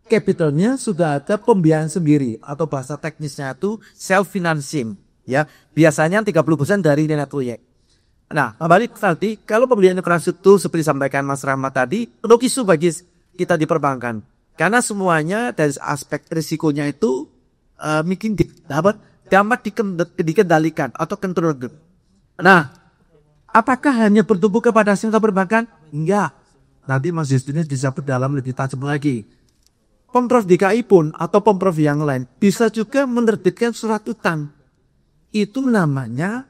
capitalnya, sudah ada pembiayaan sendiri. Atau bahasa teknisnya itu self-financing. Ya, biasanya 30% dari nilai proyek. Nah, kembali tadi, kalau pembelian infrastruktur seperti disampaikan Mas Rahmat tadi, no issue bagi kita di perbankan. Karena semuanya dari aspek risikonya itu dapat dikendalikan atau kontrol. Nah, apakah hanya bertumbuh kepada sektor perbankan? Enggak. Nanti Mas Justinus bisa berdalam lebih tajam lagi. Pemprov DKI pun atau pemprov yang lain bisa juga menerbitkan surat utang. Itu namanya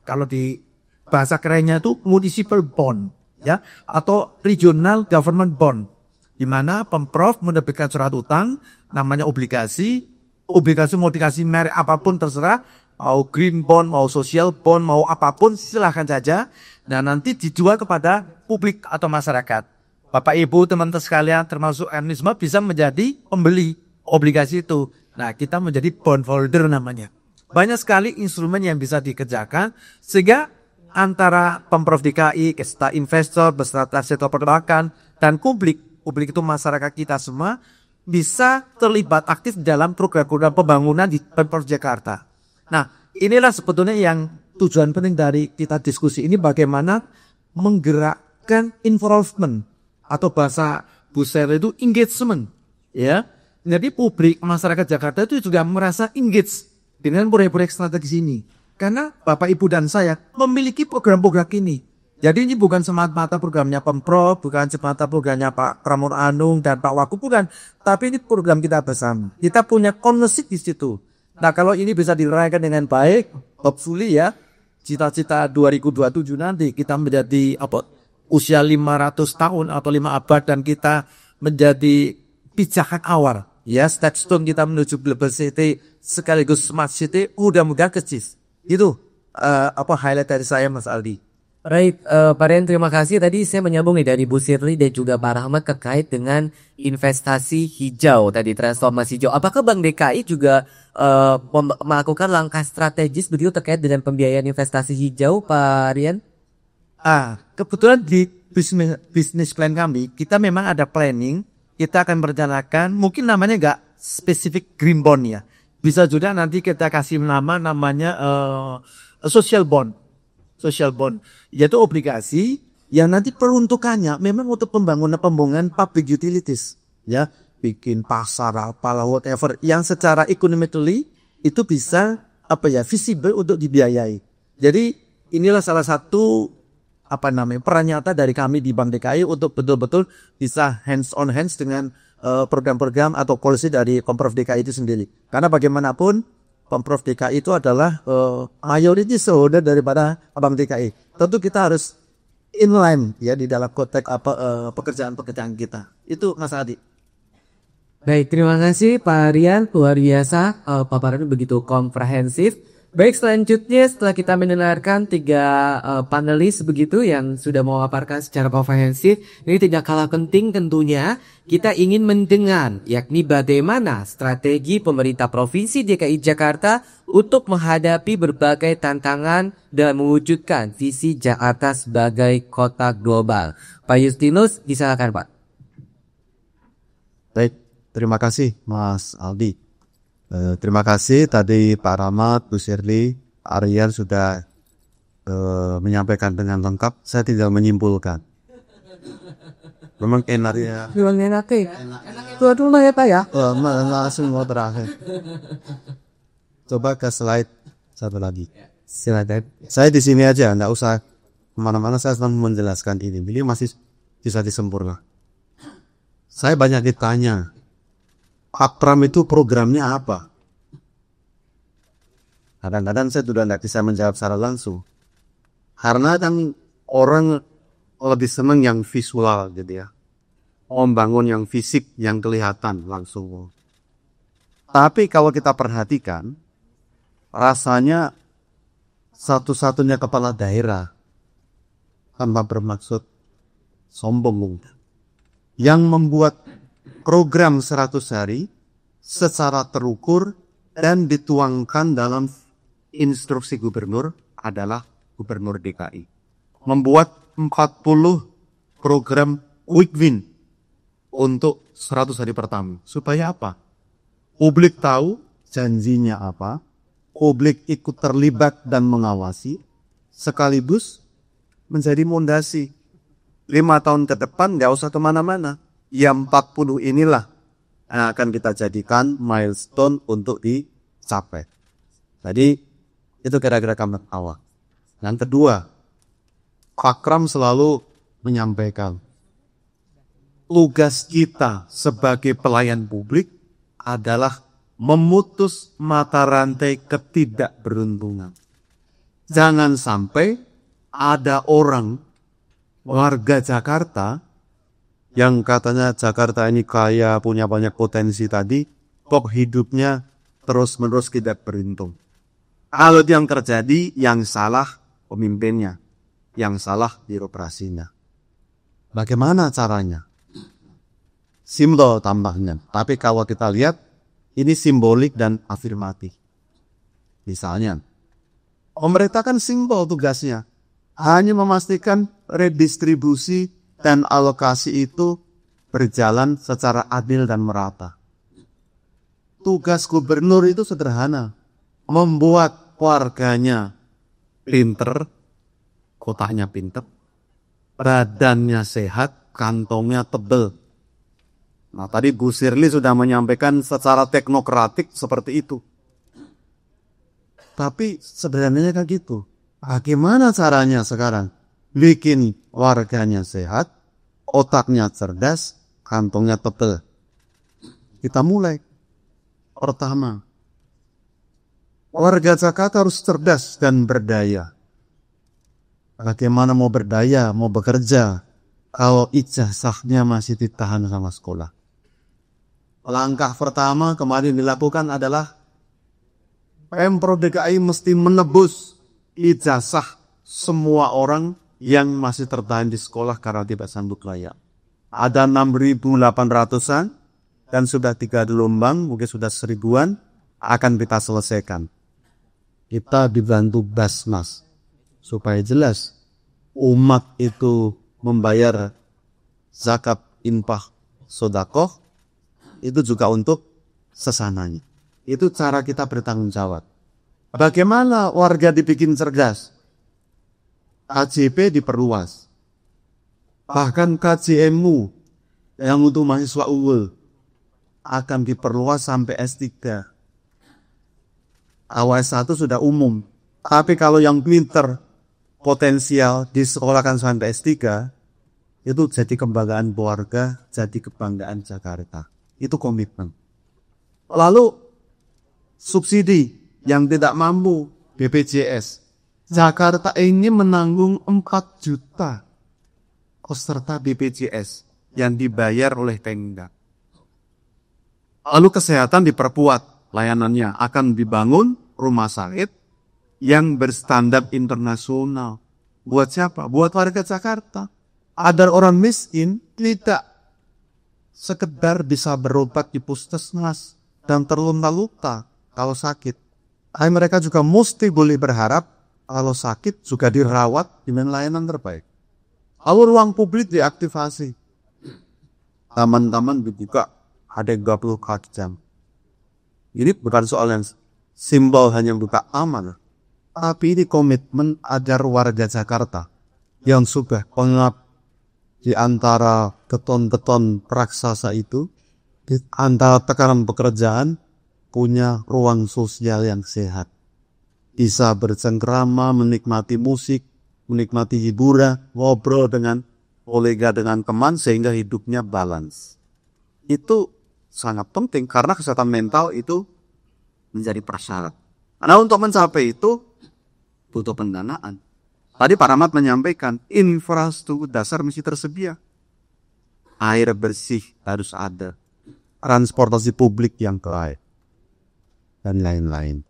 kalau di bahasa kerennya itu municipal bond, ya, atau regional government bond. Di mana Pemprov menerbitkan surat utang, namanya obligasi mau dikasih merek apapun terserah, mau green bond, mau social bond, mau apapun silahkan saja. Nah, nanti dijual kepada publik atau masyarakat. Bapak Ibu teman-teman sekalian termasuk Ernest bisa menjadi pembeli obligasi itu. Nah, kita menjadi bondholder namanya. Banyak sekali instrumen yang bisa dikerjakan sehingga antara Pemprov DKI, beserta investor, beserta sektor perbankan dan publik itu masyarakat kita semua bisa terlibat aktif dalam program-program pembangunan di Pemprov Jakarta. Nah, inilah sebetulnya yang tujuan penting dari kita diskusi ini, bagaimana menggerakkan involvement atau bahasa Bu Sel itu engagement, ya. Jadi publik masyarakat Jakarta itu juga merasa engage dengan proyek-proyek strategis ini. Karena Bapak Ibu dan saya memiliki program-program ini. Jadi ini bukan semata-mata programnya Pemprov, bukan semata programnya Pak Pramur Anung dan Pak Waku, bukan. Tapi ini program kita bersama. Kita punya ownership di situ. Nah kalau ini bisa dirayakan dengan baik, hopefully ya, cita-cita 2027 nanti kita menjadi usia 500 tahun atau 5 abad dan kita menjadi pijakan awal. Ya, stepstone kita menuju global city sekaligus smart city, mudah-mudahan kecil. Itu highlight dari saya, Mas Aldi. Right, Pak Rian, terima kasih. Tadi saya menyambung nih dari Bu Sirli dan juga Pak Rahmat terkait dengan investasi hijau tadi, transformasi hijau. Apakah Bank DKI juga melakukan langkah strategis begitu terkait dengan pembiayaan investasi hijau, Pak Rian? Kebetulan di bisnis plan kami, kita memang ada planning. Kita akan merencanakan, mungkin namanya nggak spesifik green bond ya. Bisa juga nanti kita kasih namanya social bond. Social bond, yaitu obligasi yang nanti peruntukannya memang untuk pembangunan public utilities, ya, bikin pasar apalah whatever yang secara economically itu bisa visible untuk dibiayai. Jadi inilah salah satu peran nyata dari kami di Bank DKI untuk betul-betul bisa hands on hands dengan program-program atau policy dari Pemprov DKI itu sendiri. Karena bagaimanapun Pemprov DKI itu adalah mayoritas shareholder daripada Bank DKI. Tentu kita harus inline ya di dalam konteks pekerjaan-pekerjaan kita. Itu Mas Adi. Baik, terima kasih Pak Rian, luar biasa paparannya begitu komprehensif. Baik, selanjutnya setelah kita mendengarkan 3 panelis begitu yang sudah memaparkan secara komprehensif, ini tidak kalah penting tentunya kita ingin mendengar yakni bagaimana strategi pemerintah Provinsi DKI Jakarta untuk menghadapi berbagai tantangan dan mewujudkan visi Jakarta sebagai kota global. Pak Justinus, silakan Pak. Baik, terima kasih Mas Aldi. Terima kasih tadi Pak Rahmat, Bu Sirli, Aryan sudah menyampaikan dengan lengkap. Saya tinggal menyimpulkan. Memang enaknya. Enak dulu ya Pak ya. Langsung mau terakhir. Coba ke slide satu lagi. Silakan. Saya di sini aja, nggak usah kemana-mana. Saya sedang menjelaskan ini. Ini masih bisa disempurna. Saya banyak ditanya. Akram itu programnya apa? Kadang-kadang saya sudah tidak bisa menjawab secara langsung. Karena kan orang lebih senang yang visual gitu ya. Membangun yang fisik, yang kelihatan langsung. Tapi kalau kita perhatikan, rasanya satu-satunya kepala daerah, tanpa bermaksud sombong, yang membuat program 100 hari secara terukur dan dituangkan dalam instruksi gubernur adalah Gubernur DKI. Membuat 40 program quick win untuk 100 hari pertama. Supaya apa? Publik tahu janjinya apa, publik ikut terlibat dan mengawasi, sekaligus menjadi fondasi. 5 tahun ke depan gak usah kemana-mana. Yang 40 inilah yang akan kita jadikan milestone untuk dicapai. Jadi itu kira-kira gambaran awal. Yang kedua, Akram selalu menyampaikan tugas kita sebagai pelayan publik adalah memutus mata rantai ketidakberuntungan. Jangan sampai ada orang warga Jakarta yang katanya Jakarta ini kaya, punya banyak potensi tadi, kok hidupnya terus-menerus tidak beruntung. Kalau yang terjadi, yang salah pemimpinnya, yang salah birokrasinya. Bagaimana caranya? Simbol tambahnya. Tapi kalau kita lihat, ini simbolik dan afirmatif. Misalnya, pemerintah kan simbol tugasnya. Hanya memastikan redistribusi dan alokasi itu berjalan secara adil dan merata. Tugas gubernur itu sederhana. Membuat warganya pinter, kotanya pinter, badannya sehat, kantongnya tebel. Nah tadi Bu Sirli sudah menyampaikan secara teknokratik seperti itu. Tapi sebenarnya kan gitu. Bagaimana caranya sekarang? Bikin warganya sehat, otaknya cerdas, kantongnya tebal. Kita mulai. Pertama, warga Jakarta harus cerdas dan berdaya. Bagaimana mau berdaya, mau bekerja, kalau ijazahnya masih ditahan sama sekolah? Langkah pertama kemarin dilakukan adalah Pemprov DKI mesti menebus ijazah semua orang yang masih tertahan di sekolah karena tidak sanggup bayar. Ada 6.800-an dan sudah 3 gelombang, mungkin sudah 1.000-an akan kita selesaikan. Kita dibantu Basmas supaya jelas umat itu membayar zakat, infak, sedekah itu juga untuk sesananya. Itu cara kita bertanggung jawab. Bagaimana warga dibikin cerdas? KJP diperluas. Bahkan KJMU yang untuk mahasiswa UUL akan diperluas sampai S3. Awal S1 sudah umum. Tapi kalau yang pinter, potensial disekolahkan sampai S3, itu jadi kebanggaan keluarga, jadi kebanggaan Jakarta. Itu komitmen. Lalu subsidi yang tidak mampu BPJS. Jakarta ini menanggung 4 juta peserta BPJS yang dibayar oleh Pemda. Lalu kesehatan diperkuat, layanannya akan dibangun rumah sakit yang berstandar internasional. Buat siapa? Buat warga Jakarta. Agar orang miskin tidak sekedar bisa berobat di puskesmas dan terlunta-lunta kalau sakit. Tapi mereka juga mesti boleh berharap kalau sakit juga dirawat dengan layanan terbaik. Lalu ruang publik diaktifasi. Taman-taman dibuka ada 24 jam. Ini bukan soal yang simbol hanya buka aman. Tapi ini komitmen agar warga Jakarta yang sudah pengap di antara beton-beton raksasa itu, di antara tekanan pekerjaan, punya ruang sosial yang sehat. Bisa bercengkrama, menikmati musik, menikmati hiburan, ngobrol dengan kolega, dengan teman, sehingga hidupnya balance. Itu sangat penting karena kesehatan mental itu menjadi prasyarat. Karena untuk mencapai itu butuh pendanaan. Tadi Pak Rahmat menyampaikan infrastruktur dasar mesti tersedia. Air bersih harus ada. Transportasi publik yang baik. Dan lain-lain.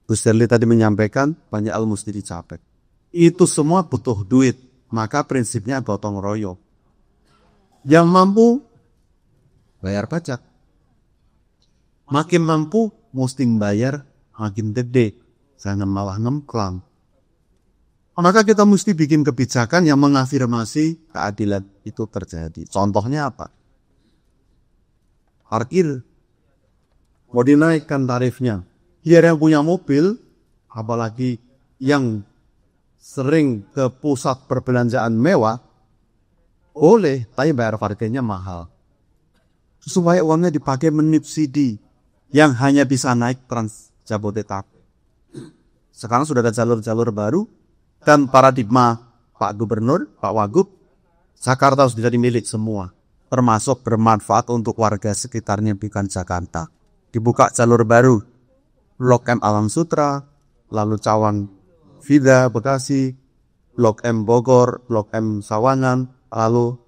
Gus Derli tadi menyampaikan banyak hal mesti dicapai. Itu semua butuh duit. Maka prinsipnya gotong royong. Yang mampu bayar pajak. Makin mampu mesti bayar makin gede. Jangan malah ngemplang. Maka kita mesti bikin kebijakan yang mengafirmasi keadilan itu terjadi. Contohnya apa? Parkir. Mau dinaikkan tarifnya. Biar yang punya mobil, apalagi yang sering ke pusat perbelanjaan mewah, boleh, tapi bayar parkirnya mahal. Supaya uangnya dipakai menyubsidi yang hanya bisa naik Trans Jabodetabek. Sekarang sudah ada jalur-jalur baru dan paradigma Pak Gubernur, Pak Wagub, Jakarta sudah jadi milik semua, termasuk bermanfaat untuk warga sekitarnya bukan Jakarta. Dibuka jalur baru, Blok M Alam Sutra, lalu Cawang Vida Bekasi, Blok M Bogor, Blok M Sawangan, lalu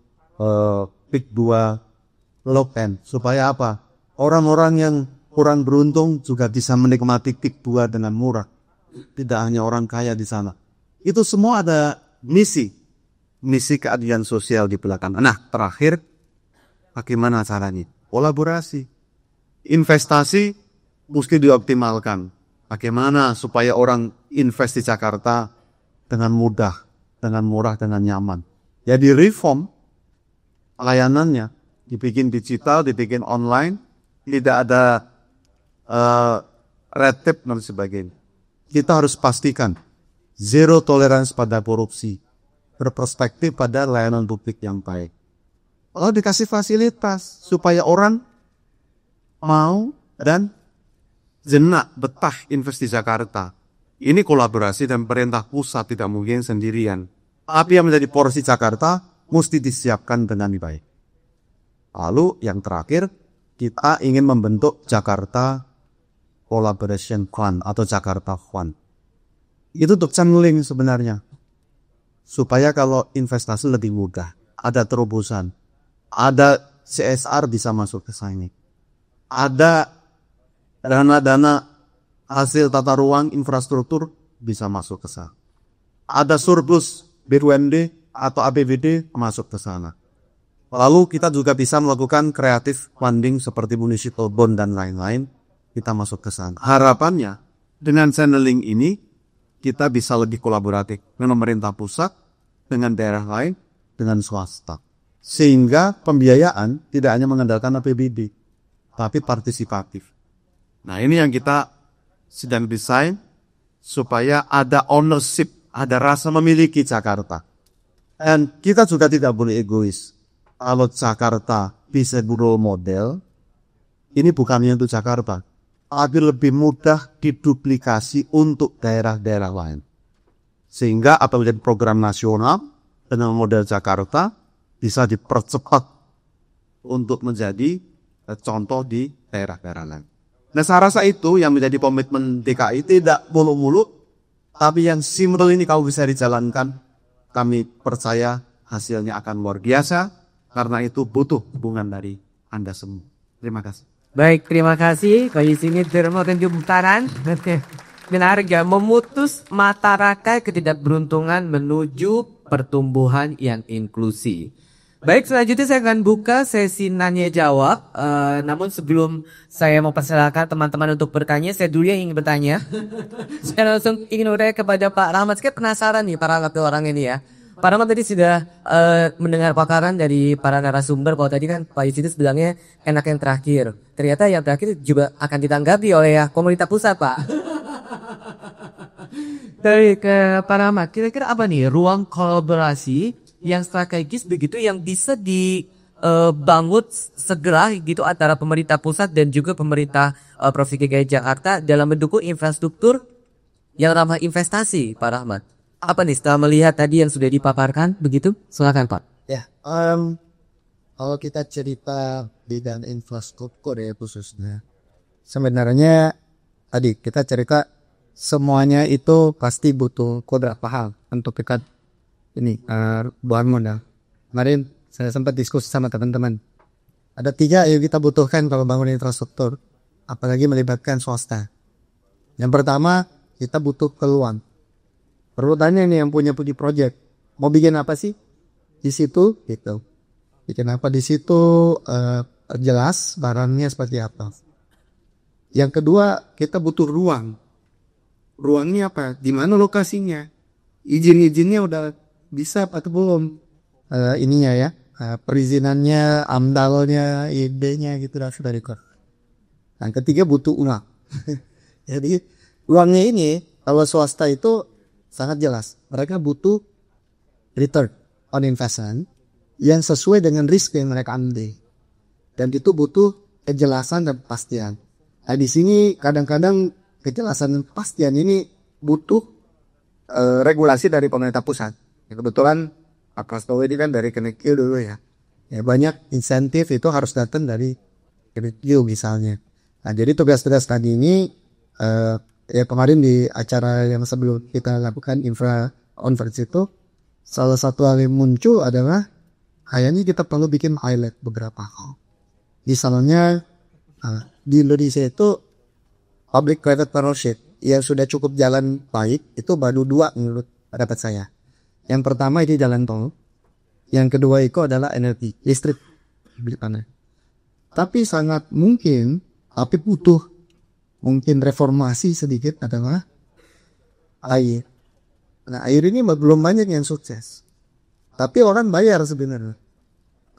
PIK 2 Blok N. Supaya apa? Orang-orang yang kurang beruntung juga bisa menikmati PIK 2 dengan murah. Tidak hanya orang kaya di sana. Itu semua ada misi keadilan sosial di belakang. Nah, terakhir, bagaimana caranya? Kolaborasi. Investasi mesti dioptimalkan. Bagaimana supaya orang invest di Jakarta dengan mudah, dengan murah, dengan nyaman. Jadi reform layanannya, dibikin digital, dibikin online, tidak ada red tape dan sebagainya. Kita harus pastikan zero tolerance pada korupsi, berperspektif pada layanan publik yang baik. Lalu dikasih fasilitas supaya orang mau dan jenak betah invest di Jakarta. Ini kolaborasi dan pemerintah pusat tidak mungkin sendirian. Tapi yang menjadi porsi Jakarta mesti disiapkan dengan baik. Lalu yang terakhir, kita ingin membentuk Jakarta Collaboration Fund atau Jakarta Fund. Itu untuk channeling sebenarnya. Supaya kalau investasi lebih mudah, ada terobosan, ada CSR bisa masuk ke sini. Ada dana-dana hasil tata ruang infrastruktur bisa masuk ke sana. Ada surplus BUMD atau APBD masuk ke sana. Lalu kita juga bisa melakukan kreatif funding seperti municipal bond dan lain-lain. Kita masuk ke sana. Harapannya dengan channeling ini kita bisa lebih kolaboratif dengan pemerintah pusat, dengan daerah lain, dengan swasta. Sehingga pembiayaan tidak hanya mengandalkan APBD, tapi partisipatif. Nah ini yang kita sedang desain supaya ada ownership, ada rasa memiliki Jakarta. Dan kita juga tidak boleh egois. Kalau Jakarta bisa role model, ini bukannya untuk Jakarta, tapi lebih mudah diduplikasi untuk daerah-daerah lain. Sehingga apabila program nasional dengan model Jakarta bisa dipercepat untuk menjadi contoh di daerah-daerah lain. Nah, saya rasa itu yang menjadi komitmen DKI, tidak muluk-muluk, tapi yang simple ini kalau bisa dijalankan, kami percaya hasilnya akan luar biasa, karena itu butuh hubungan dari Anda semua. Terima kasih. Baik, terima kasih. Di sini Dermo dan Jumtaran. Berharga memutus mata rantai ketidakberuntungan menuju pertumbuhan yang inklusi. Baik, selanjutnya saya akan buka sesi nanya jawab. Namun sebelum saya mempersilakan teman-teman untuk bertanya, saya dulu yang ingin bertanya. Saya langsung ingin bertanya kepada Pak Rahmat. Saya penasaran nih para orang ini ya. Pak Rahmat tadi sudah mendengar paparan dari para narasumber bahwa tadi kan Pak Yusinus bilangnya enak yang terakhir. Ternyata yang terakhir juga akan ditanggapi oleh pemerintah pusat, Pak. Dari ke Pak Rahmat, kira-kira apa nih ruang kolaborasi yang strategis begitu yang bisa dibangun segera gitu antara pemerintah pusat dan juga pemerintah Provinsi DKI Jakarta dalam mendukung infrastruktur yang ramah investasi, Pak Rahmat? Apa nih setelah melihat tadi yang sudah dipaparkan begitu? Silakan Pak. Ya, kalau kita cerita bidang infrastruktur ya khususnya, sebenarnya tadi kita cerita semuanya itu pasti butuh beberapa hal untuk kita ini bahan modal. Kemarin saya sempat diskusi sama teman-teman. Ada 3 yang kita butuhkan kalau bangun infrastruktur, apalagi melibatkan swasta. Yang pertama, kita butuh peluang. Perlu tanya nih yang punya project, mau bikin apa sih di situ gitu. Bikin apa di situ, jelas barangnya seperti apa. Yang kedua, kita butuh ruang. Ruangnya apa? Di mana lokasinya? Izin-izinnya udah bisa atau belum? Ininya ya, perizinannya, amdalnya, idenya gitu sudah record. Yang ketiga butuh uang. Jadi uangnya ini kalau swasta itu sangat jelas. Mereka butuh return on investment yang sesuai dengan risk yang mereka ambil. Dan itu butuh kejelasan dan kepastian. Nah, di sini kadang-kadang kejelasan dan kepastian ini butuh regulasi dari pemerintah pusat. Kebetulan Pak Prastowo ini kan dari Kemenkeu dulu ya. Ya banyak insentif itu harus datang dari Kemenkeu misalnya. Nah, jadi tugas-tugas tadi ini ya kemarin di acara yang sebelum kita lakukan infra conference itu salah satu hal yang muncul adalah kayaknya kita perlu bikin highlight beberapa hal. Misalnya di Indonesia itu public private partnership yang sudah cukup jalan baik itu baru 2 menurut pendapat saya. Yang pertama itu jalan tol, yang kedua itu adalah energi listrik. Tapi sangat mungkin, tapi butuh mungkin reformasi sedikit adalah air. Nah, air ini belum banyak yang sukses. Tapi orang bayar sebenarnya.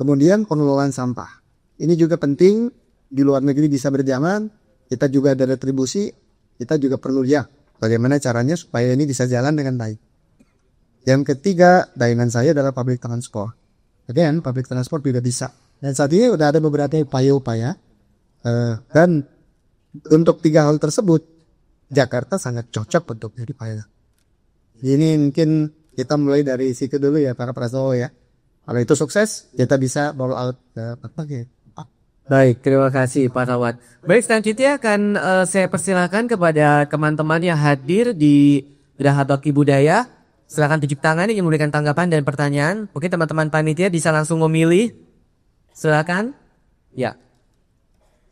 Kemudian pengelolaan sampah. Ini juga penting, di luar negeri bisa berjalan, kita juga ada retribusi, kita juga perlu lihat bagaimana caranya supaya ini bisa jalan dengan baik. Yang ketiga, dayangan saya adalah public transport. Again, public transport juga bisa. Dan saat ini udah ada beberapa upaya-upaya dan untuk 3 hal tersebut, Jakarta sangat cocok untuk jadi pilot. Ini mungkin kita mulai dari situ dulu ya para Prasowo ya. Kalau itu sukses, kita bisa roll out ke berbagai. Baik, terima kasih Pak Rawat. Baik, selanjutnya akan saya persilakan kepada teman-teman yang hadir di Geraha Bakti Budaya. Silakan tunjuk tangan yang memberikan tanggapan dan pertanyaan. Mungkin teman-teman panitia bisa langsung memilih. Silakan. Ya.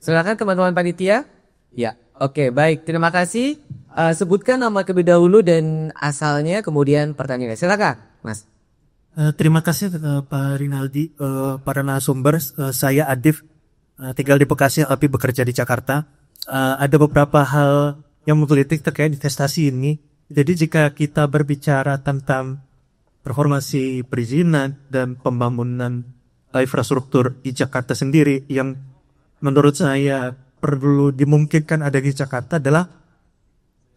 Silakan teman-teman panitia. Ya. Oke, baik. Terima kasih. Sebutkan nama terlebih dahulu dan asalnya, kemudian pertanyaannya. Silakan, Mas. Terima kasih Pak Rinaldi, para narasumber. Saya Adif, tinggal di Bekasi tapi bekerja di Jakarta. Ada beberapa hal yang menggelitik terkait investasi ini. Jadi jika kita berbicara tentang reformasi perizinan dan pembangunan infrastruktur di Jakarta sendiri, yang menurut saya perlu dimungkinkan ada di Jakarta adalah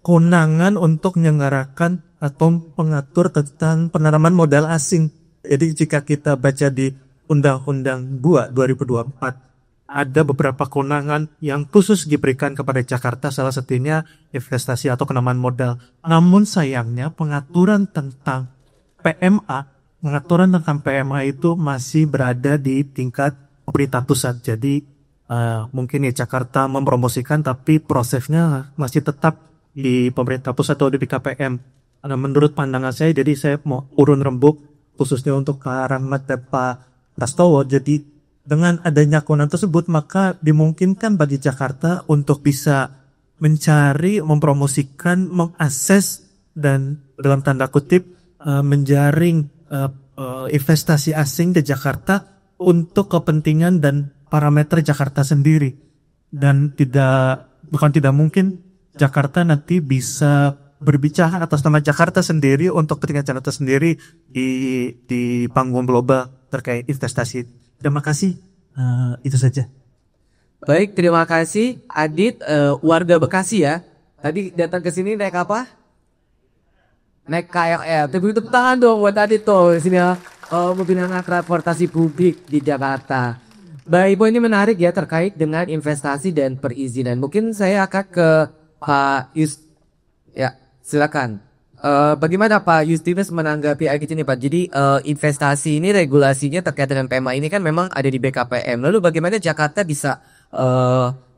kewenangan untuk menyelenggarakan atau mengatur tentang penanaman modal asing. Jadi jika kita baca di Undang-Undang 2 2024, ada beberapa kewenangan yang khusus diberikan kepada Jakarta, salah satunya investasi atau penanaman modal. Namun sayangnya pengaturan tentang PMA itu masih berada di tingkat pemerintah pusat. Jadi mungkin ya Jakarta mempromosikan tapi prosesnya masih tetap di pemerintah pusat atau di BKPM. Menurut pandangan saya, jadi saya mau urun rembuk khususnya untuk ke arah Pak Prastowo. Jadi dengan adanya kewenangan tersebut, maka dimungkinkan bagi Jakarta untuk bisa mencari, mempromosikan, mengakses dan dalam tanda kutip menjaring investasi asing di Jakarta untuk kepentingan dan parameter Jakarta sendiri. Dan bukan tidak mungkin Jakarta nanti bisa berbicara atas nama Jakarta sendiri untuk kepentingan Jakarta sendiri di panggung global terkait investasi. Terima kasih, itu saja. Baik, terima kasih Adit, warga Bekasi ya. Tadi datang ke sini naik apa? Naik KRL. Tepuk tangan dong buat Adit tuh. Sini ya, menggunakan transportasi publik di Jakarta. Baik, ini menarik ya terkait dengan investasi dan perizinan. Mungkin saya akan ke Pak Yus. Ya, silakan. Bagaimana Pak Justinus menanggapi hal ini Pak? Jadi investasi ini regulasinya terkait dengan PMA ini kan memang ada di BKPM. Lalu bagaimana Jakarta bisa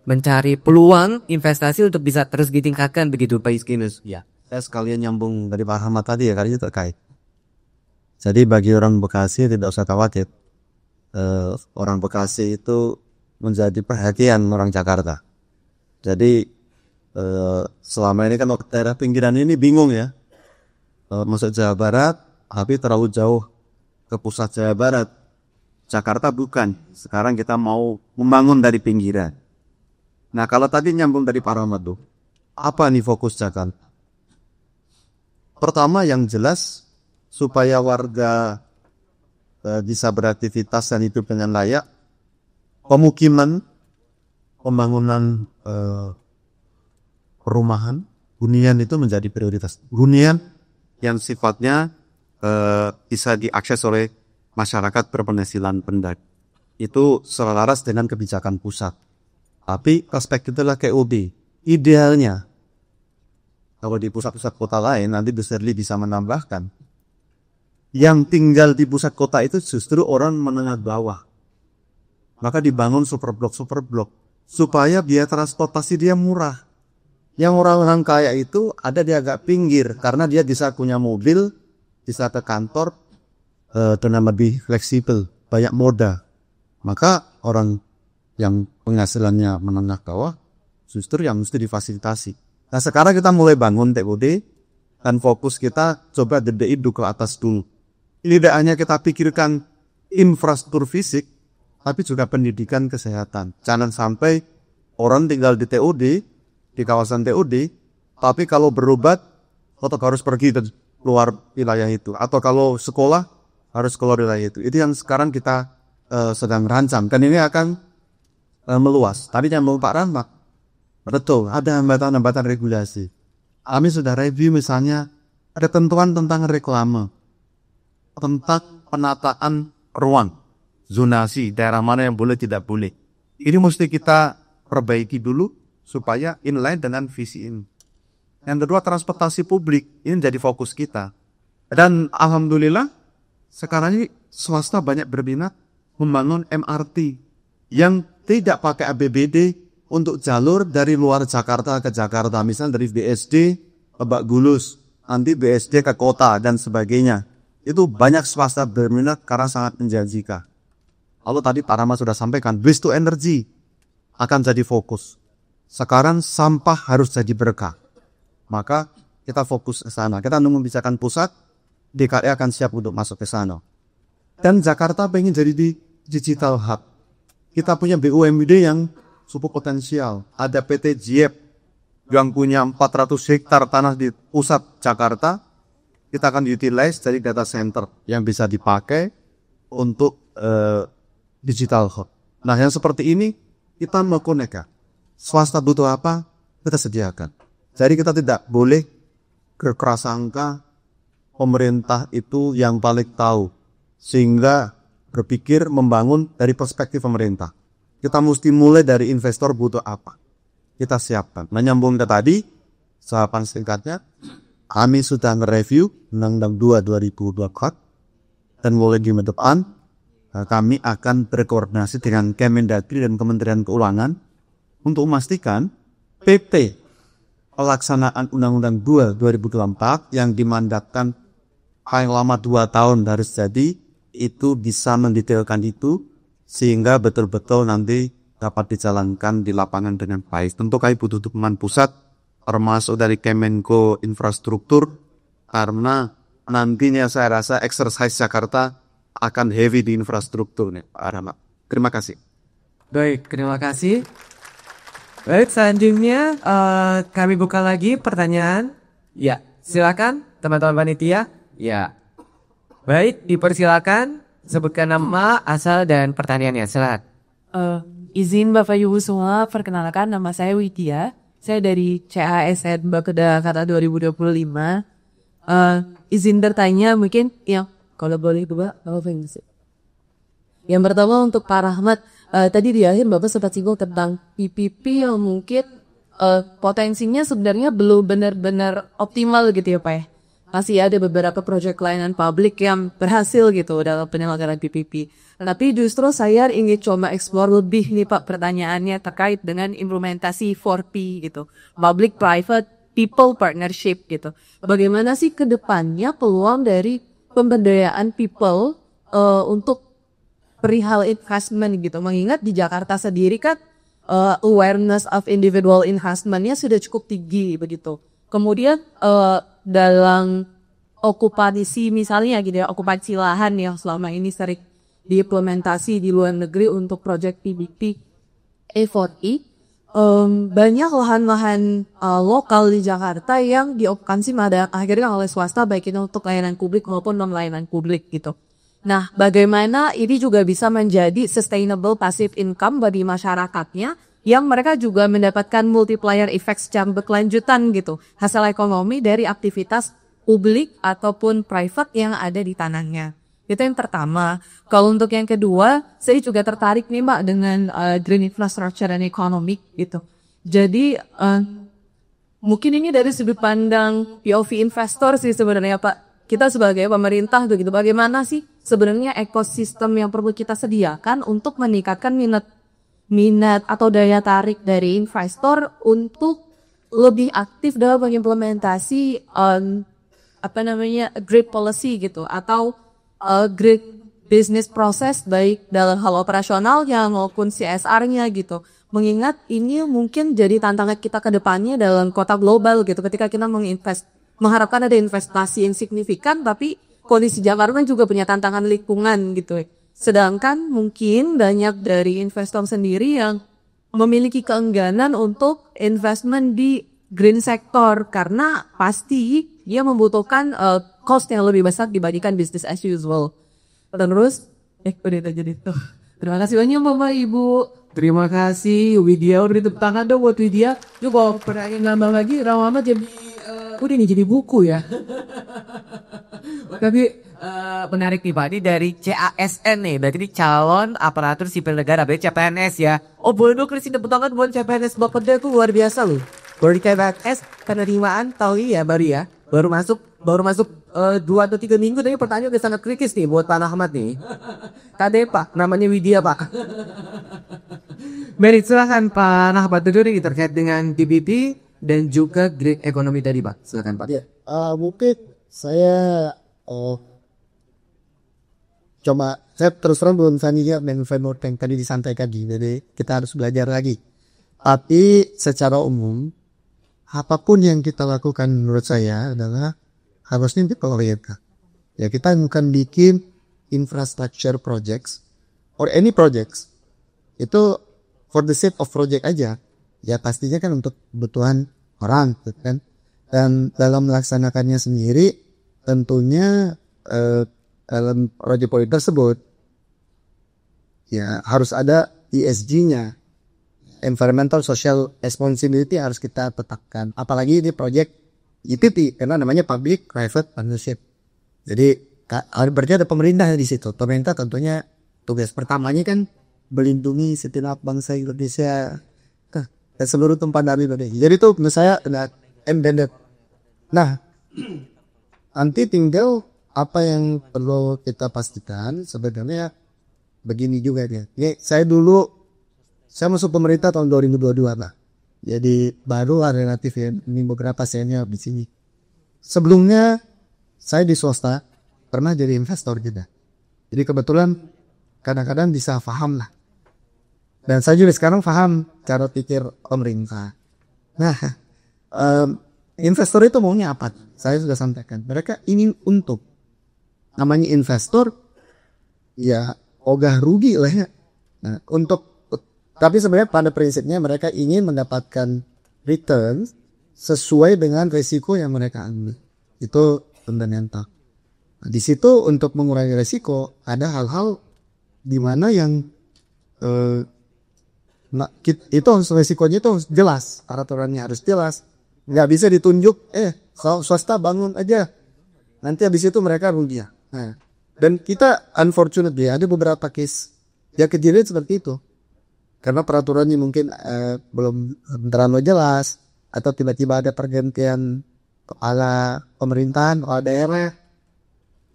mencari peluang investasi untuk bisa terus ditingkatkan begitu Pak Justinus? Ya, saya sekalian nyambung dari Pak Ahmad tadi ya, karena itu terkait. Jadi bagi orang Bekasi tidak usah khawatir. Orang Bekasi itu menjadi perhatian orang Jakarta. Jadi selama ini kan daerah pinggiran ini bingung ya, masuk Jawa Barat tapi terlalu jauh ke pusat Jawa Barat. Jakarta bukan, sekarang kita mau membangun dari pinggiran. Nah kalau tadi nyambung dari Pak Rahmat tuh, apa nih fokus Jakarta? Pertama yang jelas supaya warga bisa beraktivitas dan hidup dengan layak, pemukiman, pembangunan perumahan, hunian itu menjadi prioritas. Hunian yang sifatnya bisa diakses oleh masyarakat berpenghasilan rendah. Itu selaras dengan kebijakan pusat. Tapi perspektifnya KUB. Idealnya, kalau di pusat-pusat kota lain, nanti Bu Serli bisa menambahkan, yang tinggal di pusat kota itu justru orang menengah bawah. Maka dibangun superblok supaya biaya transportasi dia murah. Yang orang-orang kaya itu ada di agak pinggir karena dia bisa punya mobil, bisa ke kantor dengan lebih fleksibel, banyak moda. Maka orang yang penghasilannya menengah bawah justru yang mesti difasilitasi. Nah sekarang kita mulai bangun TOD dan fokus kita coba DDI ke atas dulu. Ini tidak hanya kita pikirkan infrastruktur fisik, tapi juga pendidikan kesehatan. Jangan sampai orang tinggal di TOD, di kawasan TOD, tapi kalau berobat tetap harus pergi ke luar wilayah itu, atau kalau sekolah harus keluar wilayah itu. Itu yang sekarang kita sedang rancang, dan ini akan meluas. Tadi yang Pak Rahmat, betul, ada hambatan-hambatan regulasi. Kami sudah review misalnya ada tentuan tentang reklame, tentang penataan ruang, zonasi, daerah mana yang boleh tidak boleh. Ini mesti kita perbaiki dulu supaya inline dengan visi ini. Yang kedua, transportasi publik ini jadi fokus kita. Dan alhamdulillah sekarang ini swasta banyak berminat membangun MRT yang tidak pakai APBD untuk jalur dari luar Jakarta ke Jakarta, misalnya dari BSD ke Lebak Bulus, nanti BSD ke kota dan sebagainya. Itu banyak swasta berminat karena sangat menjanjikan. Lalu tadi Pak Rama sudah sampaikan, waste to energy akan jadi fokus. Sekarang sampah harus jadi berkah. Maka kita fokus ke sana. Kita nunggu kebijakan pusat, DKI akan siap untuk masuk ke sana. Dan Jakarta pengen jadi di digital hub. Kita punya BUMD yang super potensial. Ada PT JIEP yang punya 400 hektar tanah di pusat Jakarta. Kita akan utilize dari data center yang bisa dipakai untuk digital hub. Nah, yang seperti ini kita mau connect. Swasta butuh apa, kita sediakan. Jadi kita tidak boleh berprasangka pemerintah itu yang paling tahu, sehingga berpikir membangun dari perspektif pemerintah. Kita mesti mulai dari investor butuh apa, kita siapkan. Menyambung ke tadi, jawaban singkatnya, kami sudah nge-review Undang-Undang 2 2024 dan mulai di depan kami akan berkoordinasi dengan Kemendagri dan Kementerian Keuangan untuk memastikan PP pelaksanaan Undang-Undang 2 2024 yang dimandatkan paling lama 2 tahun harus jadi, itu bisa mendetailkan itu sehingga betul-betul nanti dapat dijalankan di lapangan dengan baik. Tentu kami butuh dukungan pusat termasuk dari Kemenko Infrastruktur, karena nantinya saya rasa exercise Jakarta akan heavy di infrastruktur nih Pak Rama. Terima kasih. Baik, terima kasih. Baik, selanjutnya kami buka lagi pertanyaan. Ya, silakan teman-teman panitia. Ya. Baik, dipersilakan sebutkan nama, asal dan pertanyaannya. Silakan. Izin Bapak Ibu semua, perkenalkan nama saya Widya. Saya dari CASN Bakeda Kata 2025. Izin bertanya mungkin yang kalau boleh Bapak, yang pertama untuk Pak Rahmat, tadi di akhir Bapak sempat singgung tentang PPP yang mungkin potensinya sebenarnya belum benar-benar optimal gitu ya Pak ya. Masih ada beberapa proyek layanan publik yang berhasil gitu dalam penyelenggaraan PPP. Tapi justru saya ingin coba explore lebih nih Pak pertanyaannya terkait dengan implementasi 4P gitu. Public Private People Partnership gitu. Bagaimana sih ke depannya peluang dari pemberdayaan people untuk perihal investment gitu. Mengingat di Jakarta sendiri kan awareness of individual investment-nya sudah cukup tinggi begitu. Kemudian dalam okupasi misalnya gitu ya, okupasi lahan yang selama ini sering diimplementasi di luar negeri untuk proyek PPP E4E, banyak lahan-lahan lokal di Jakarta yang diokupasi pada akhirnya oleh swasta, baik itu untuk layanan publik maupun non layanan publik gitu. Nah, bagaimana ini juga bisa menjadi sustainable passive income bagi masyarakatnya yang mereka juga mendapatkan multiplier effect secara berkelanjutan gitu, hasil ekonomi dari aktivitas publik ataupun private yang ada di tanahnya. Itu yang pertama. Kalau untuk yang kedua, saya juga tertarik nih Mbak dengan green infrastructure and economic gitu. Jadi mungkin ini dari sudut pandang POV investor sih sebenarnya Pak. Kita sebagai pemerintah begitu, bagaimana sih sebenarnya ekosistem yang perlu kita sediakan untuk meningkatkan minat atau daya tarik dari investor untuk lebih aktif dalam mengimplementasi great policy gitu, atau great business process baik dalam hal operasionalnya maupun CSR-nya gitu. Mengingat ini mungkin jadi tantangan kita ke depannya dalam kota global gitu, ketika kita mengharapkan ada investasi yang signifikan, tapi kondisi Jakarta juga punya tantangan lingkungan gitu. Sedangkan mungkin banyak dari investor sendiri yang memiliki keengganan untuk investment di green sector karena pasti dia membutuhkan cost yang lebih besar dibandingkan business as usual. Terus, udah jadi tuh. Terima kasih banyak Bapak Ibu. Terima kasih Widya, udah tepuk tangan dong buat Widya. Coba pertanyaan nambah lagi, Rahmat jadi udah nih jadi buku ya. Tapi menarik nih Pak, ini dari CASN nih, berarti ini calon aparatur sipil negara, berarti CPNS ya. Oh boleh dong kasih tepuk tangan buat CPNS Bapak itu luar biasa loh. Baru di KPNS penerimaan tahun ini ya baru ya, baru masuk 2 atau 3 minggu, tapi pertanyaan udah sangat kritis nih buat Pak Ahmad nih. Tadi Pak, namanya Widya Pak. Mari silakan Pak Ahmad dulu nih terkait dengan PPP dan juga green economy tadi Pak, silakan Pak. Ya, mungkin saya coba saya terus terang belum familiar dengan framework yang tadi disampaikan, jadi kita harus belajar lagi. Tapi secara umum apapun yang kita lakukan menurut saya adalah harusnya diprioritaskan. Ya kita bukan bikin infrastructure projects or any projects itu for the sake of project aja. Ya pastinya kan untuk kebutuhan orang, kan. Dan dalam melaksanakannya sendiri tentunya dalam project tersebut ya harus ada ESG-nya, environmental social responsibility harus kita tetapkan. Apalagi di project IPP karena namanya public private partnership. Jadi berarti ada pemerintah di situ. Pemerintah tentunya tugas pertamanya kan melindungi segenap bangsa Indonesia dan seluruh tempat dari Indonesia. Jadi itu menurut saya ada embedded. Nah, nanti tinggal apa yang perlu kita pastikan sebenarnya begini juga ya. Ini saya masuk pemerintah tahun 2022 lah. Jadi baru relatif ya, ini beberapa senior di sini. Sebelumnya saya di swasta pernah jadi investor juga. Jadi kebetulan kadang-kadang bisa paham lah. Dan saya juga sekarang paham cara pikir pemerintah. Nah, investor itu maunya apa? Saya sudah sampaikan. Mereka ingin untung. Namanya investor, ya ogah rugi lah ya. Nah, tapi sebenarnya pada prinsipnya mereka ingin mendapatkan return sesuai dengan risiko yang mereka ambil. Itu fundamental. Nah, di situ untuk mengurangi risiko ada hal-hal di mana yang itu risikonya itu jelas, peraturannya harus jelas. Nggak bisa ditunjuk, swasta bangun aja. Nanti habis itu mereka rugi. Nah, dan kita unfortunately ada beberapa case ya kejadian seperti itu. Karena peraturannya mungkin belum terlalu jelas atau tiba-tiba ada pergantian kepala pemerintahan, kepala daerah.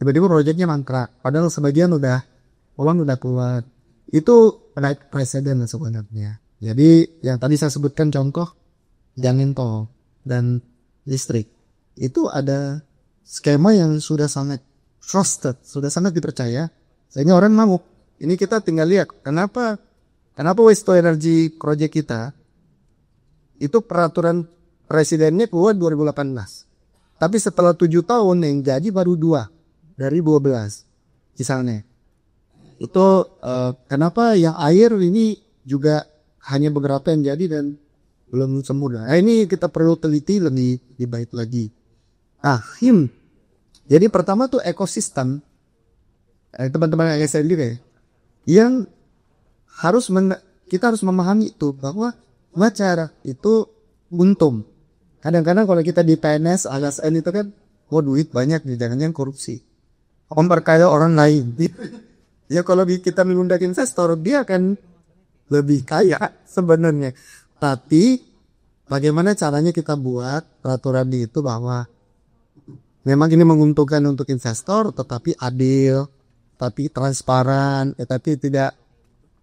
Tiba-tiba proyeknya mangkrak. Padahal sebagian uang udah keluar. Itu naik presiden sebenarnya. Jadi yang tadi saya sebutkan contoh jalan tol dan listrik. Itu ada skema yang sudah sangat trusted, sudah sangat dipercaya. Sehingga orang mau. Ini kita tinggal lihat kenapa waste to energy project kita itu peraturan presidennya keluar 2018. Tapi setelah 7 tahun yang jadi baru 2 dari 12 misalnya. Itu kenapa yang air ini juga hanya beberapa yang jadi dan belum sempurna. Nah, ini kita perlu teliti lebih baik lagi. Jadi pertama tuh ekosistem teman-teman yang saya lihat yang kita harus memahami itu bahwa cara itu untung. Kadang-kadang kalau kita di PNS, ASN itu kan, duit banyak nih, jangan-jangan korupsi. Memperkaya orang lain. Ya kalau kita mengundang investor, dia akan lebih kaya sebenarnya. Tapi bagaimana caranya kita buat peraturan itu bahwa memang ini menguntungkan untuk investor, tetapi adil, tapi transparan, tapi tidak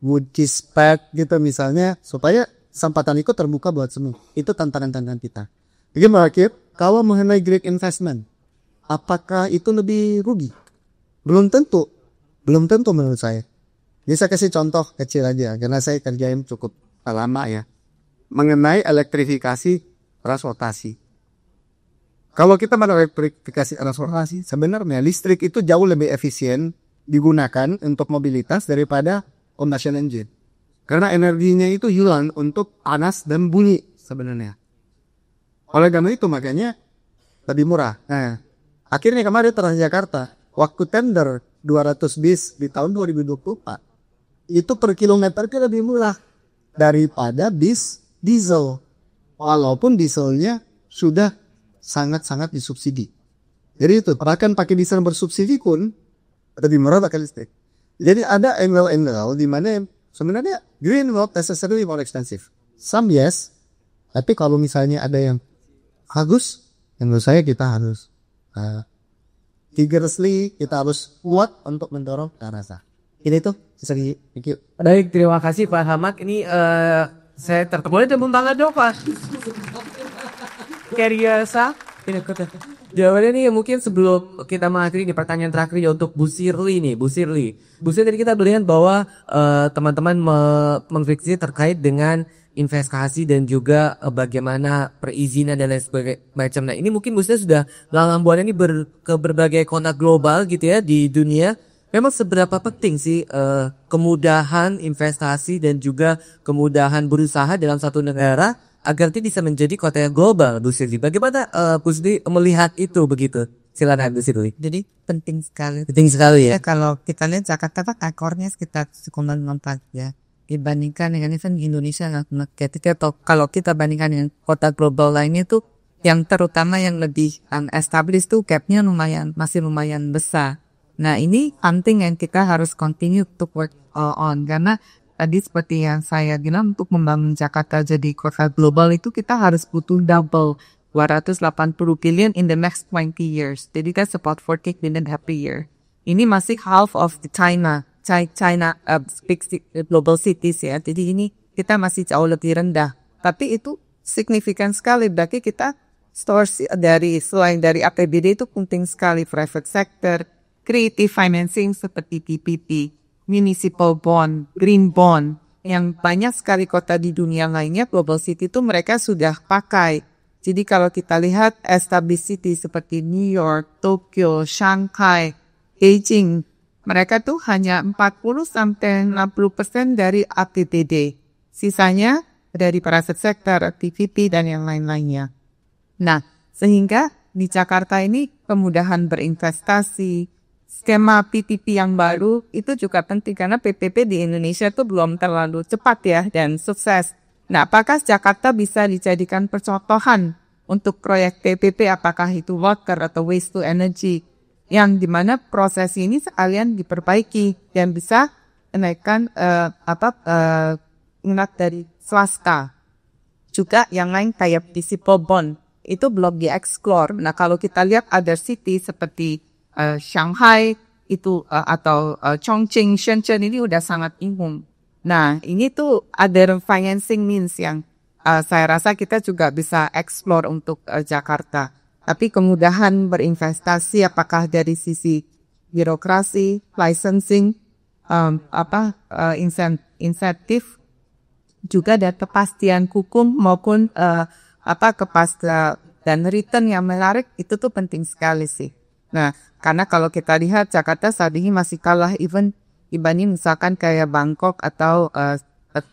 multi-spec gitu misalnya, supaya kesempatan itu terbuka buat semua. Itu tantangan-tantangan kita. Jadi Markip, kalau mengenai great investment, apakah itu lebih rugi? Belum tentu menurut saya. Jadi saya kasih contoh kecil aja, karena saya kerjain cukup lama ya. Mengenai elektrifikasi transportasi. Kalau kita melektrifikasi transportasi, sebenarnya listrik itu jauh lebih efisien digunakan untuk mobilitas daripada combustion engine. Karena energinya itu hilang untuk panas dan bunyi sebenarnya. Oleh karena itu makanya lebih murah. Nah, akhirnya kemarin Transjakarta, waktu tender 200 bis di tahun 2024, itu per kilometernya lebih murah daripada bis diesel. Walaupun dieselnya sudah sangat-sangat disubsidi. Jadi itu, bahkan pakai diesel bersubsidi pun, lebih murah pakai listrik. Jadi ada angle di mana sebenarnya green not necessarily more expensive. Some yes, tapi kalau misalnya ada yang bagus, menurut saya kita harus vigorously, kita harus kuat untuk mendorong ke arah sana. Ini tuh, thank you. Baik, terima kasih Pak Ahmad. Ini saya boleh tepuk tangan dong Pak. Keriasa. Jawabannya nih mungkin sebelum kita mengakhiri ini pertanyaan terakhir ya untuk Bu Sirly nih, Bu Sirly. Bu Sirly, tadi kita melihat bahwa teman-teman mengkritisi terkait dengan investasi dan juga bagaimana perizinan dan lain sebagainya. Nah ini mungkin Bu Sirly sudah lalang buana ini ke berbagai kontak global gitu ya di dunia. Memang seberapa penting sih kemudahan investasi dan juga kemudahan berusaha dalam satu negara agar itu bisa menjadi kota yang global, Bu Sirly. Bagaimana Bu Sirly melihat itu begitu? Silakan Bu Sirly. Jadi penting sekali. Penting sekali ya. Kalau kita lihat Jakarta kan ekornya sekitar 1,4 ya. Dibandingkan dengan Indonesia ketika kalau kita bandingkan dengan kota global lainnya tuh yang terutama yang lebih established tuh gapnya masih lumayan besar. Nah ini penting yang kita harus continue to work on karena tadi seperti yang saya bilang untuk membangun Jakarta jadi kota global itu kita harus butuh double 280 billion in the next 20 years. Jadi that's about 40 billion every year. Ini masih half of the China big global cities ya. Jadi ini kita masih jauh lebih rendah. Tapi itu signifikan sekali. Berarti kita source selain dari APBD itu penting sekali private sector, creative financing seperti PPP. Municipal bond, green bond, yang banyak sekali kota di dunia lainnya, global city itu mereka sudah pakai. Jadi kalau kita lihat established city seperti New York, Tokyo, Shanghai, Beijing, mereka tuh hanya 40-60% dari APBD. Sisanya dari private sector, PPP, dan yang lain-lainnya. Nah, sehingga di Jakarta ini kemudahan berinvestasi, skema PPP yang baru itu juga penting karena PPP di Indonesia itu belum terlalu cepat ya dan sukses. Nah, apakah Jakarta bisa dijadikan percontohan untuk proyek PPP, apakah itu water atau waste to energy, yang dimana proses ini sekalian diperbaiki dan bisa menaikkan minat dari swasta. Juga yang lain kayak municipal bond itu belum dieksplor. Nah, kalau kita lihat other city seperti Shanghai itu atau Chongqing, Shenzhen ini udah sangat umum. Nah, ini tuh ada financing means yang saya rasa kita juga bisa explore untuk Jakarta. Tapi kemudahan berinvestasi apakah dari sisi birokrasi, licensing, insentif juga ada kepastian hukum maupun kepastian dan return yang menarik itu tuh penting sekali sih. Nah, karena kalau kita lihat Jakarta saat ini masih kalah even dibanding misalkan kayak Bangkok atau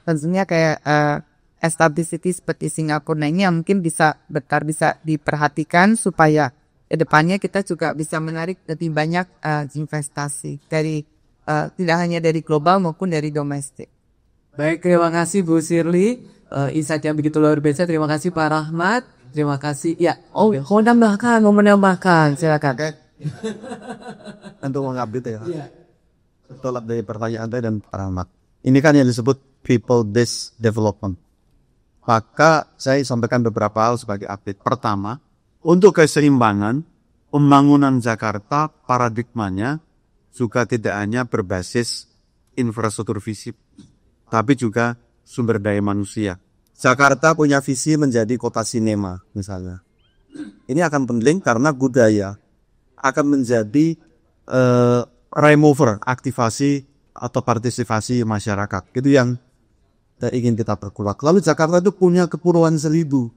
tentunya kayak established city seperti Singapura. Nah, ini yang mungkin bisa diperhatikan supaya kedepannya kita juga bisa menarik lebih banyak investasi dari tidak hanya dari global maupun dari domestik. Baik, terima kasih Bu Sirly. Insight yang begitu luar biasa. Terima kasih Pak Rahmat. Terima kasih. Ya, mau menambahkan, silakan. Untuk mengupdate ya. Tolak dari pertanyaan tadi dan Pak Rahmat. Ini kan yang disebut people-based development. Maka saya sampaikan beberapa hal sebagai update. Pertama, untuk keseimbangan pembangunan Jakarta paradigmanya juga tidak hanya berbasis infrastruktur fisik, tapi juga sumber daya manusia. Jakarta punya visi menjadi kota sinema misalnya. Ini akan penting karena budaya akan menjadi remover aktivasi atau partisipasi masyarakat. Itu yang ingin kita perkuat. Lalu Jakarta itu punya kepulauan 1000.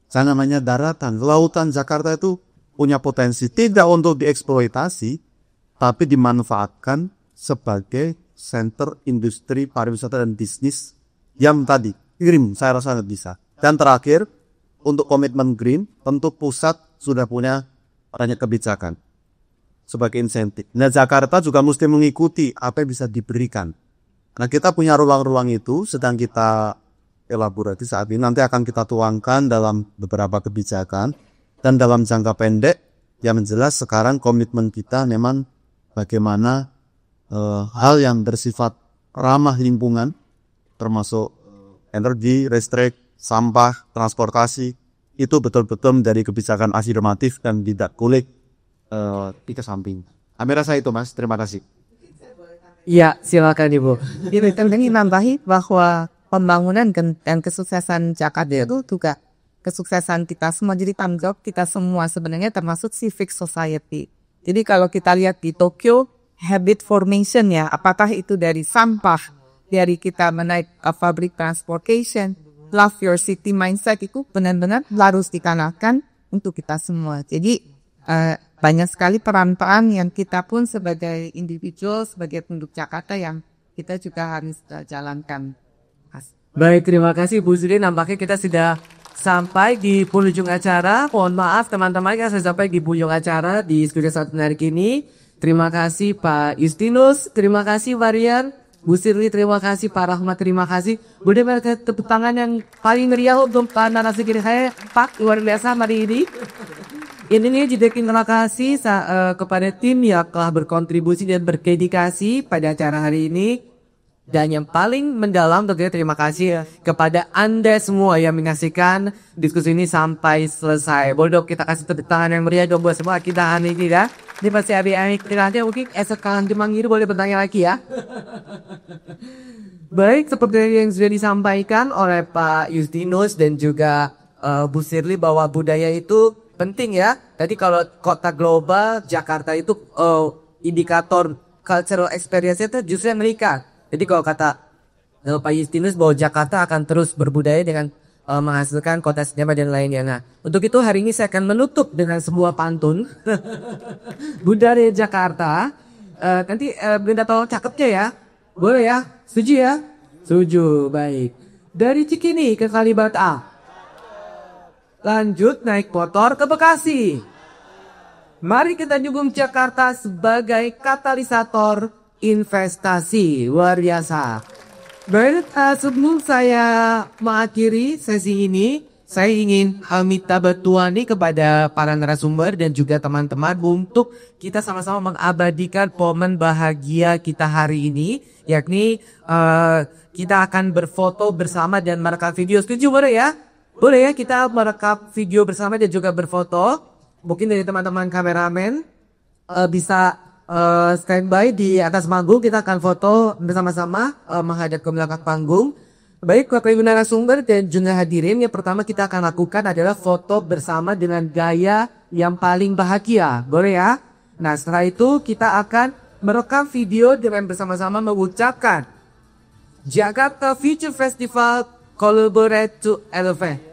Saya namanya daratan. Lautan Jakarta itu punya potensi tidak untuk dieksploitasi, tapi dimanfaatkan sebagai center industri pariwisata dan bisnis yang tadi green saya rasa bisa. Dan terakhir, untuk komitmen green, tentu pusat sudah punya banyak kebijakan sebagai insentif. Nah, Jakarta juga mesti mengikuti apa yang bisa diberikan. Nah, kita punya ruang-ruang itu sedang kita elaborasi saat ini. Nanti akan kita tuangkan dalam beberapa kebijakan. Dan dalam jangka pendek, yang jelas sekarang komitmen kita memang bagaimana hal yang bersifat ramah lingkungan, termasuk energi, listrik, sampah, transportasi, itu betul-betul menjadi kebijakan afirmatif dan tidak boleh dikesampingkan. Kami rasa itu, Mas. Terima kasih. Iya, silakan Ibu. Ini penting nambahi bahwa pembangunan dan kesuksesan Jakarta itu juga kesuksesan kita semua. Jadi tanggung jawab kita semua sebenarnya termasuk civic society. Jadi kalau kita lihat di Tokyo, habit formation ya, apakah itu dari sampah, dari kita menaik public transportation, love your city mindset itu benar-benar harus ditanamkan untuk kita semua. Jadi banyak sekali peran-peran yang kita pun sebagai individual, sebagai penduduk Jakarta yang kita juga harus jalankan. Baik, terima kasih Bu Sri. Nampaknya kita sudah sampai di penghujung acara. Mohon maaf teman-teman, kita sudah sampai di penghujung acara di studio satu menarik ini. Terima kasih Pak Justinus, terima kasih Varian, Bu Sri, terima kasih Pak Rahmat, terima kasih. Boleh berikan tepuk tangan yang paling meriah untuk Pak narasi kiri saya, Pak, luar biasa hari ini. Ini juga terima kasih kepada tim yang telah berkontribusi dan berdedikasi pada acara hari ini. Dan yang paling mendalam tentunya terima kasih kepada Anda semua yang menyaksikan diskusi ini sampai selesai. Boleh dong kita kasih tepuk tangan yang meriah dong buat semua kita hari ini ya. Ini pasti habis kita mungkin esok kalian dimanggil boleh bertanya lagi ya. Baik, seperti yang sudah disampaikan oleh Pak Justinus dan juga Bu Sirli bahwa budaya itu penting ya. Tadi kalau kota global Jakarta itu indikator cultural experience itu justru meningkat. Jadi kalau kata Pak Justinus bahwa Jakarta akan terus berbudaya dengan menghasilkan kota sinema dan lainnya. Nah, untuk itu hari ini saya akan menutup dengan sebuah pantun budaya Jakarta. Nanti Brenda tolong cakepnya ya. Boleh ya? Setuju ya? Setuju, baik. Dari Cikini ke Kalibata. Lanjut naik motor ke Bekasi. Mari kita dukung Jakarta sebagai katalisator investasi. Luar biasa. Baik, sebelum saya mengakhiri sesi ini, saya ingin minta bantuan nih kepada para narasumber dan juga teman-teman untuk kita sama-sama mengabadikan momen bahagia kita hari ini, yakni kita akan berfoto bersama dan merekam video. Setuju boleh ya? Boleh ya kita merekam video bersama dan juga berfoto. Mungkin dari teman-teman kameramen bisa standby di atas panggung, kita akan foto bersama-sama menghadap ke belakang panggung. Baik, Bapak Ibu narasumber dan juga hadirin, yang pertama kita akan lakukan adalah foto bersama dengan gaya yang paling bahagia. Boleh ya? Nah, setelah itu kita akan merekam video dengan bersama-sama mengucapkan Jakarta Future Festival Collaborate to Elevate.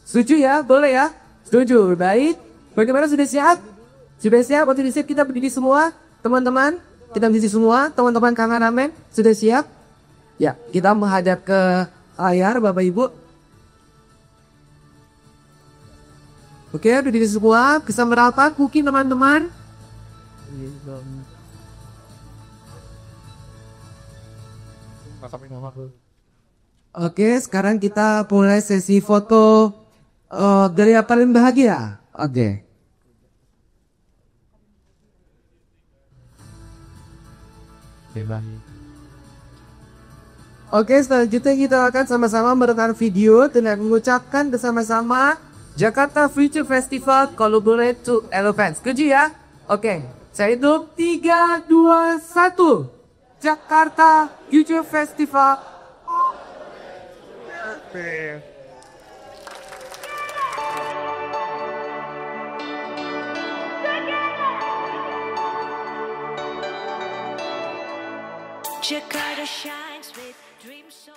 Setuju ya? Boleh ya? Setuju. Baik. Bagaimana, sudah siap? Sudah siap? Waktu siap kita berdiri semua. Teman-teman, kita berdiri semua. Teman-teman kameramen, sudah siap? Ya, kita menghadap ke layar Bapak Ibu. Oke, berdiri semua. Bisa merapat mungkin teman-teman. Oke, sekarang kita mulai sesi foto dari yang paling bahagia. Oke. Oke, selanjutnya kita akan sama-sama merekam video dengan mengucapkan bersama-sama Jakarta Future Festival Collaborate to Elevate. Setuju ya? Oke, saya hitung 3, 2, 1. Jakarta Future Festival. Jakarta shines with dreams so